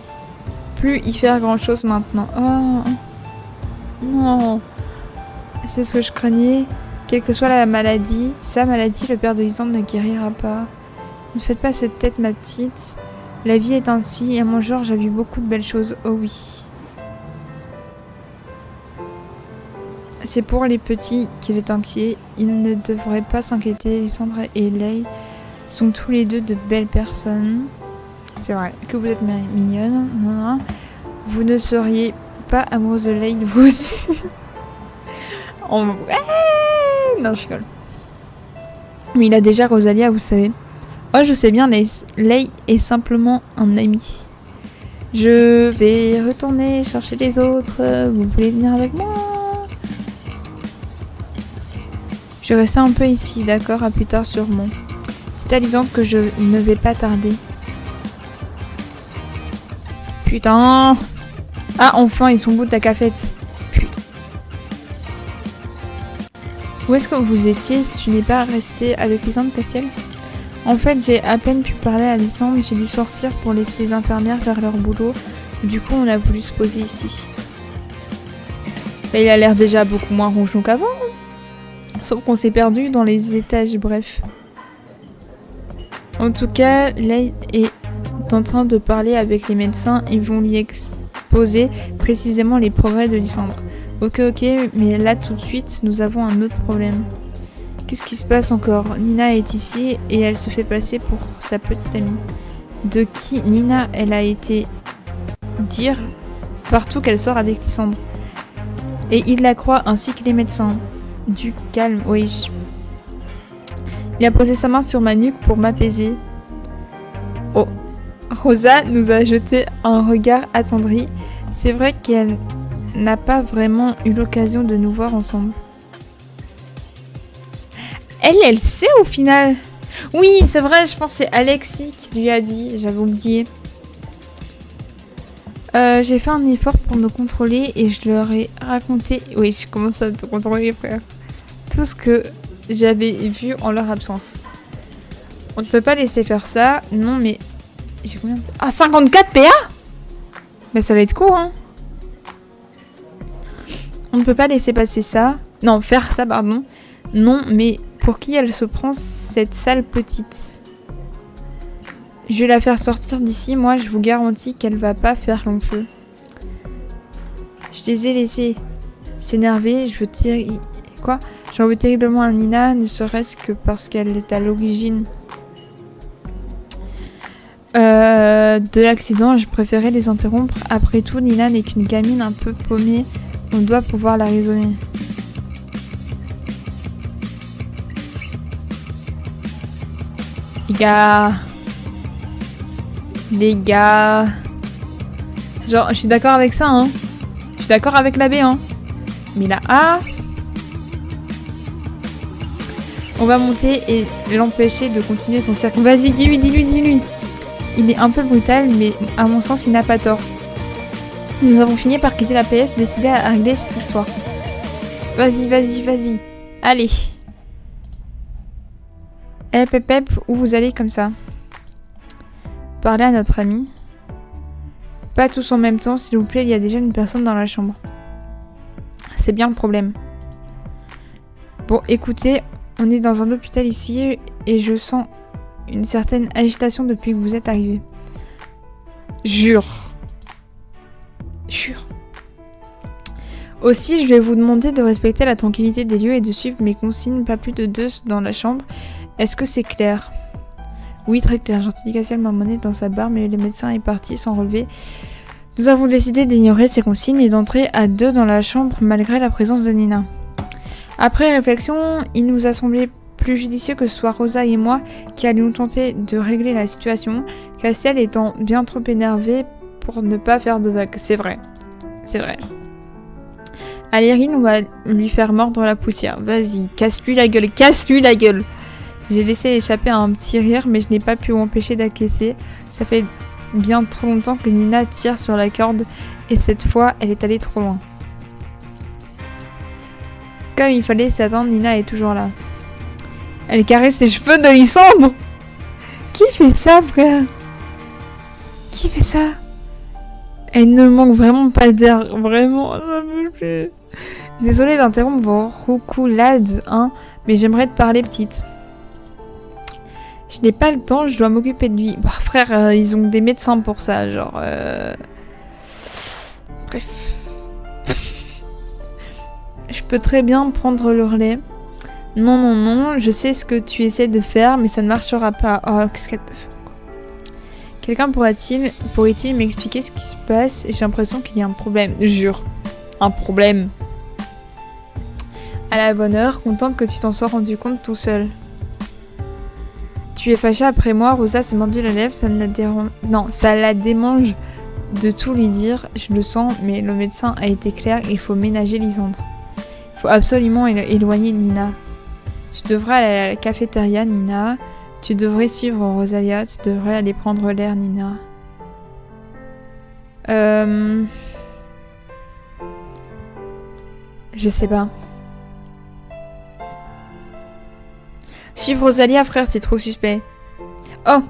plus y faire grand-chose maintenant. Oh non. C'est ce que je craignais. Quelle que soit la maladie, sa maladie, le père de Lisande ne guérira pas. Ne faites pas cette tête, ma petite. La vie est ainsi, et à mon genre, j'ai vu beaucoup de belles choses. Oh oui. C'est pour les petits qu'il est inquiet. Ils ne devraient pas s'inquiéter. Lysandre et Lei sont tous les deux de belles personnes. C'est vrai que vous êtes mignonne. Vous ne seriez pas amoureuse de Lei, vous aussi. Oh, non, je rigole. Mais il a déjà Rosalia, vous savez. Oh, je sais bien, Lei est simplement un ami. Je vais retourner chercher les autres. Vous voulez venir avec moi? Je vais rester un peu ici, d'accord? À plus tard sûrement. C'est à Lysandre que je ne vais pas tarder. Putain! Ah, enfin, ils sont beaux de ta cafette. Putain. Où est-ce que vous étiez? Tu n'es pas resté avec Lysandre, Castiel? En fait, j'ai à peine pu parler à Lysandre. J'ai dû sortir pour laisser les infirmières faire leur boulot. Du coup, on a voulu se poser ici. Et il a l'air déjà beaucoup moins ronchon qu'avant. Sauf qu'on s'est perdu dans les étages, bref. En tout cas, Lei est en train de parler avec les médecins. Ils vont lui exposer précisément les progrès de Lysandre. Ok, mais là tout de suite, nous avons un autre problème. Qu'est-ce qui se passe encore? Nina est ici et elle se fait passer pour sa petite amie. De qui Nina, elle a été dire partout qu'elle sort avec Lysandre. Et il la croit ainsi que les médecins. Du calme, oui. Il a posé sa main sur ma nuque pour m'apaiser. Oh, Rosa nous a jeté un regard attendri. C'est vrai qu'elle n'a pas vraiment eu l'occasion de nous voir ensemble. Elle sait au final. Oui, c'est vrai, je pense que c'est Alexis qui lui a dit. J'avais oublié. J'ai fait un effort pour me contrôler et je leur ai raconté... Oui, je commence à te contrôler, frère. Tout ce que j'avais vu en leur absence. On ne peut pas laisser faire ça. Non, mais... J'ai combien de... Ah, 54 PA? Mais ça va être court, hein. On ne peut pas laisser passer ça. Non, faire ça, pardon. Non, mais pour qui elle se prend cette sale petite? Je vais la faire sortir d'ici. Moi, je vous garantis qu'elle va pas faire long feu. Je les ai laissés s'énerver. Je veux tirer... Quoi? J'en veux terriblement à Nina, ne serait-ce que parce qu'elle est à l'origine de l'accident. Je préférais les interrompre. Après tout, Nina n'est qu'une gamine un peu paumée. On doit pouvoir la raisonner. Les gars. Genre, je suis d'accord avec ça, hein. Je suis d'accord avec la B, hein. Mais la A... On va monter et l'empêcher de continuer son cercle. Vas-y, dis-lui. Il est un peu brutal, mais à mon sens, il n'a pas tort. Nous avons fini par quitter la PS, décidé à régler cette histoire. Vas-y. Allez. Eh, Pep, où vous allez comme ça? Parler à notre ami. Pas tous en même temps, s'il vous plaît, il y a déjà une personne dans la chambre. C'est bien le problème. Bon, écoutez, on est dans un hôpital ici et je sens une certaine agitation depuis que vous êtes arrivé. Jure. Aussi, je vais vous demander de respecter la tranquillité des lieux et de suivre mes consignes, pas plus de 2 dans la chambre. Est-ce que c'est clair? Oui, très clair. Gentil Cassiel m'a monnaie dans sa barre, mais le médecin est parti sans relever. Nous avons décidé d'ignorer ces consignes et d'entrer à 2 dans la chambre malgré la présence de Nina. Après réflexion, il nous a semblé plus judicieux que ce soit Rosa et moi qui allions tenter de régler la situation, Cassiel étant bien trop énervé pour ne pas faire de vagues. C'est vrai. Allez, on va lui faire mordre la poussière. Vas-y, casse-lui la gueule. J'ai laissé échapper un petit rire, mais je n'ai pas pu m'empêcher d'acquiescer. Ça fait bien trop longtemps que Nina tire sur la corde, et cette fois, elle est allée trop loin. Comme il fallait s'attendre, Nina est toujours là. Elle caresse les cheveux de Lysandre. Qui fait ça, frère? Qui fait ça? Elle ne manque vraiment pas d'air. Vraiment, ça me fait... Désolée d'interrompre vos roucoulades, hein, mais j'aimerais te parler, petite. Je n'ai pas le temps, je dois m'occuper de lui. Bah, frère, ils ont des médecins pour ça, genre... Bref. Je peux très bien prendre le relais. Non, je sais ce que tu essaies de faire, mais ça ne marchera pas. Oh, qu'est-ce qu'elle peut faire? Quelqu'un pourrait-il m'expliquer ce qui se passe? J'ai l'impression qu'il y a un problème. Jure. Un problème. À la bonne heure, contente que tu t'en sois rendu compte tout seul. Tu es fâchée après moi, Rosa s'est mordu la lèvre, ça ne la dérange... Non, ça la démange de tout lui dire, je le sens, mais le médecin a été clair, il faut ménager Lysandre. Il faut absolument éloigner Nina. Tu devrais aller à la cafétéria, Nina. Tu devrais suivre Rosalia, tu devrais aller prendre l'air, Nina. Je sais pas. Suivre Rosalia, frère, c'est trop suspect. Oh!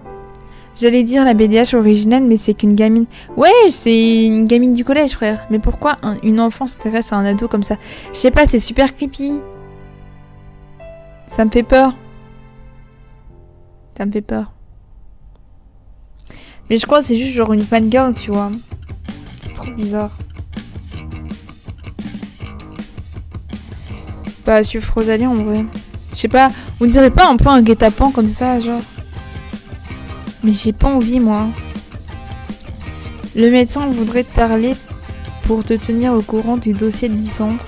J'allais dire la BDH originelle, mais c'est qu'une gamine... Ouais, c'est une gamine du collège, frère. Mais pourquoi une enfant s'intéresse à un ado comme ça? Je sais pas, c'est super creepy. Ça me fait peur. Ça me fait peur. Mais je crois que c'est juste genre une fangirl, tu vois. C'est trop bizarre. Bah, suivre Rosalia, en vrai. Je sais pas, on dirait pas un peu un guet-apens comme ça, genre. Mais j'ai pas envie, moi. Le médecin voudrait te parler pour te tenir au courant du dossier de Lysandre.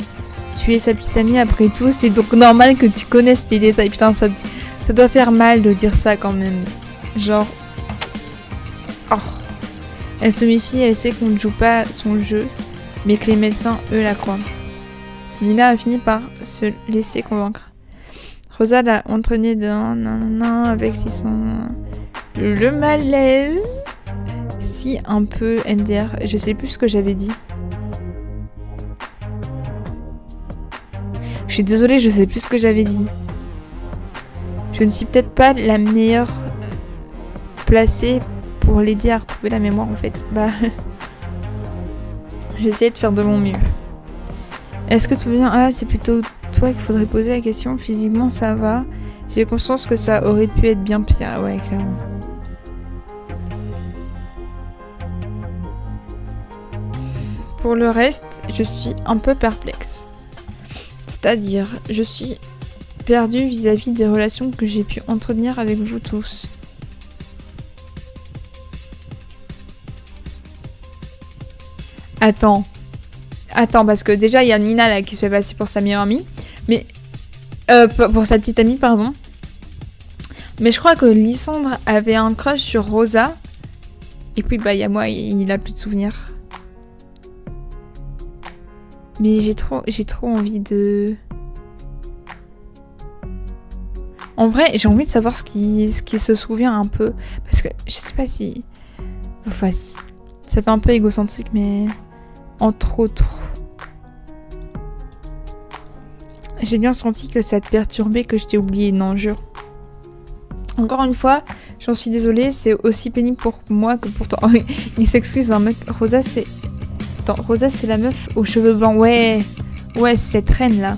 Tu es sa petite amie après tout, c'est donc normal que tu connaisses les détails. Putain, ça doit faire mal de dire ça quand même. Genre... Oh. Elle se méfie, elle sait qu'on ne joue pas son jeu, mais que les médecins, eux, la croient. Nina a fini par se laisser convaincre. Rosa l'a entraîné dans avec son... Le malaise. Si, un peu MDR. Je sais plus ce que j'avais dit. Je suis désolée, je sais plus ce que j'avais dit. Je ne suis peut-être pas la meilleure placée pour l'aider à retrouver la mémoire en fait. Bah... J'essaie de faire de mon mieux. Est-ce que tout va bien? Ah, c'est plutôt toi qu'il faudrait poser la question. Physiquement, ça va. J'ai conscience que ça aurait pu être bien pire. Ouais, clairement. Pour le reste, je suis un peu perplexe. C'est-à-dire, je suis perdue vis-à-vis des relations que j'ai pu entretenir avec vous tous. Attends, parce que déjà, il y a Nina là qui se fait passer pour sa meilleure amie. Mais... pour sa petite amie, pardon. Mais je crois que Lysandre avait un crush sur Rosa. Et puis, bah, il y a moi, il a plus de souvenirs. Mais j'ai trop envie de... En vrai, j'ai envie de savoir ce qui se souvient un peu. Parce que je sais pas si... Enfin, si. Ça fait un peu égocentrique, mais... Entre autres. J'ai bien senti que ça te perturbait, que je t'ai oublié. Non, jure. Encore une fois, j'en suis désolée. C'est aussi pénible pour moi que pour toi. Il s'excuse, un mec. Rosa, c'est... Attends, Rosa, c'est la meuf aux cheveux blancs. Ouais, cette reine là.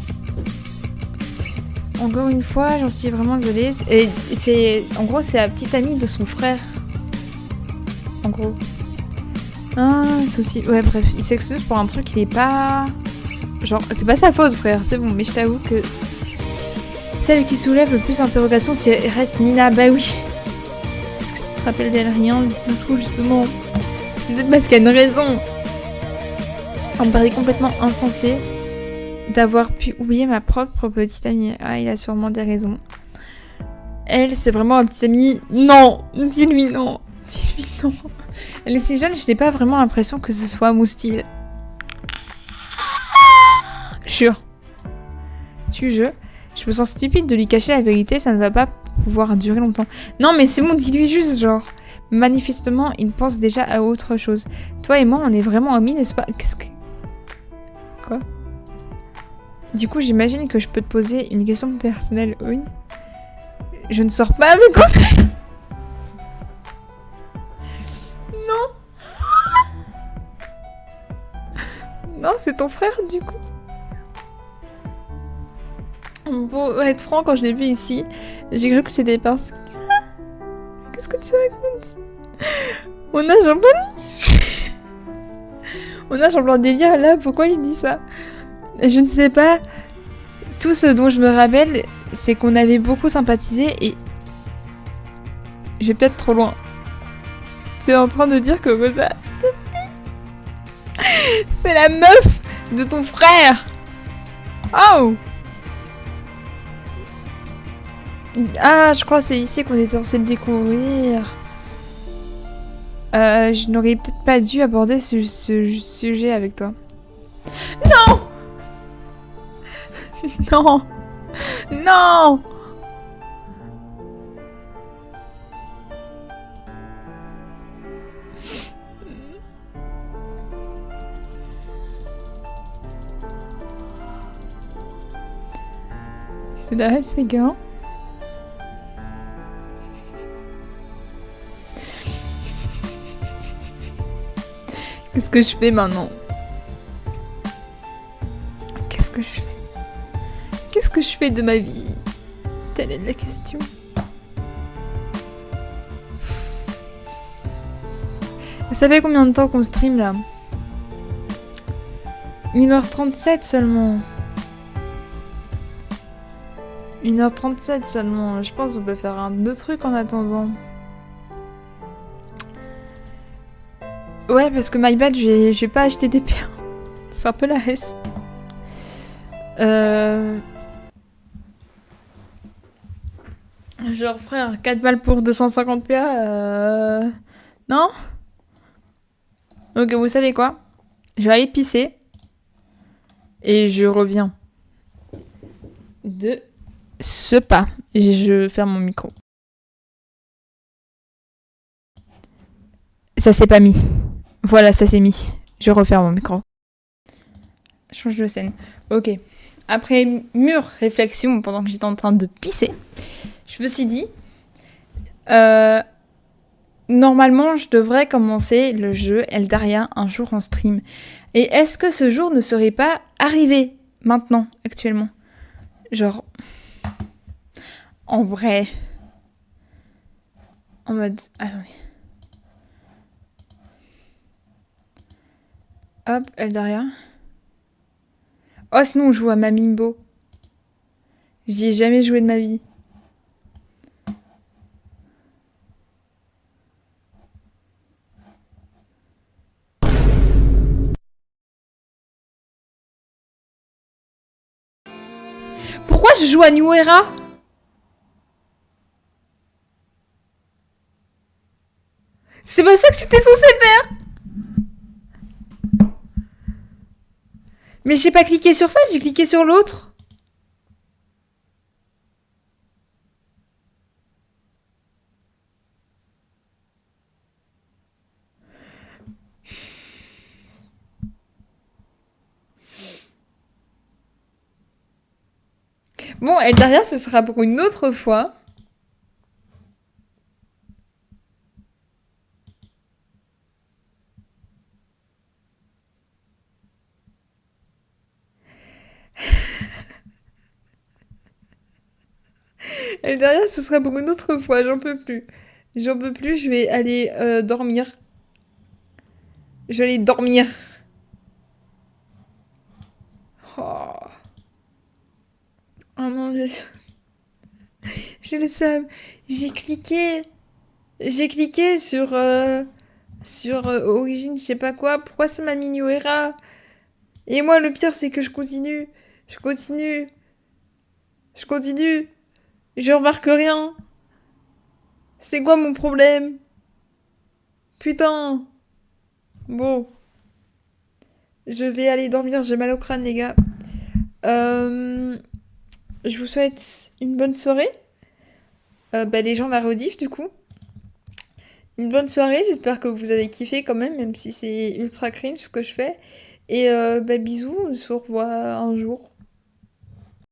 Encore une fois, j'en suis vraiment désolée. Et c'est, en gros, c'est la petite amie de son frère. En gros. Ah, c'est aussi... Ouais, bref, il s'excuse pour un truc qui est pas... Genre, c'est pas sa faute, frère, c'est bon. Mais je t'avoue que... Celle qui soulève le plus d'interrogations, reste Nina. Bah oui. Est-ce que tu te rappelles d'elle? Rien du tout, justement. C'est peut-être parce qu'elle a une raison. Ça me paraît complètement insensé d'avoir pu oublier ma propre petite amie. Ah, il a sûrement des raisons. Elle, c'est vraiment ma petite amie. Non, dis-lui non. Dis-lui non. Elle est si jeune, je n'ai pas vraiment l'impression que ce soit mon style. Jure. Tu jures. Je me sens stupide de lui cacher la vérité, ça ne va pas pouvoir durer longtemps. Non, mais c'est bon, dis-lui juste, genre. Manifestement, il pense déjà à autre chose. Toi et moi, on est vraiment amis, n'est-ce pas? Qu'est-ce que... Quoi? Du coup, j'imagine que je peux te poser une question personnelle, oui. Je ne sors pas avec André. Non. Non, c'est ton frère, du coup. Pour être franc, quand je l'ai vu ici, j'ai cru que c'était parce que... Qu'est-ce que tu racontes? On a Jean-Blanc délire là, pourquoi il dit ça? Je ne sais pas. Tout ce dont je me rappelle, c'est qu'on avait beaucoup sympathisé et... J'ai peut-être trop loin. Tu es en train de dire que Rosa... C'est la meuf de ton frère. Oh. Ah, je crois que c'est ici qu'on était censé le découvrir. Je n'aurais peut-être pas dû aborder ce sujet avec toi. Non. Non. Non. C'est là, c'est gars. Qu'est-ce que je fais maintenant? Qu'est-ce que je fais? Qu'est-ce que je fais de ma vie? Telle est la question. Ça fait combien de temps qu'on stream là? 1h37 seulement. 1h37 seulement. Je pense qu'on peut faire un autre truc en attendant. Ouais, parce que my bad, je vais pas acheter des paires. C'est un peu la reste. Genre, frère, 4 balles pour 250 PA, Non? Donc, vous savez quoi? Je vais aller pisser. Et je reviens. De ce pas. Et je ferme mon micro. Ça s'est pas mis. Voilà, ça s'est mis. Je referme mon micro. Change de scène. Ok. Après mûre réflexion pendant que j'étais en train de pisser, je me suis dit... normalement, je devrais commencer le jeu Eldaria un jour en stream. Et est-ce que ce jour ne serait pas arrivé Maintenant, actuellement. Genre, en vrai. En mode... Attendez. Hop, Eldaria. Oh, sinon on joue à Mamimbo. J'y ai jamais joué de ma vie. Pourquoi je joue à New Era? C'est pas ça que tu étais censé faire. Mais j'ai pas cliqué sur ça, j'ai cliqué sur l'autre. Bon, Eldaria, ce sera pour une autre fois. Eldaria, ce sera pour une autre fois, j'en peux plus. J'en peux plus, je vais aller dormir. Je vais aller dormir. Oh, oh non, j'ai le seum. J'ai cliqué. J'ai cliqué sur origine, je sais pas quoi. Pourquoi ça m'a mis New Era? Et moi, le pire, c'est que je continue. Je continue. Je continue. Je remarque rien. C'est quoi mon problème? Putain. Bon. Je vais aller dormir, j'ai mal au crâne, les gars. Je vous souhaite une bonne soirée. Les gens de la rediff, du coup. Une bonne soirée, j'espère que vous avez kiffé quand même si c'est ultra cringe ce que je fais. Et bisous, on se revoit un jour.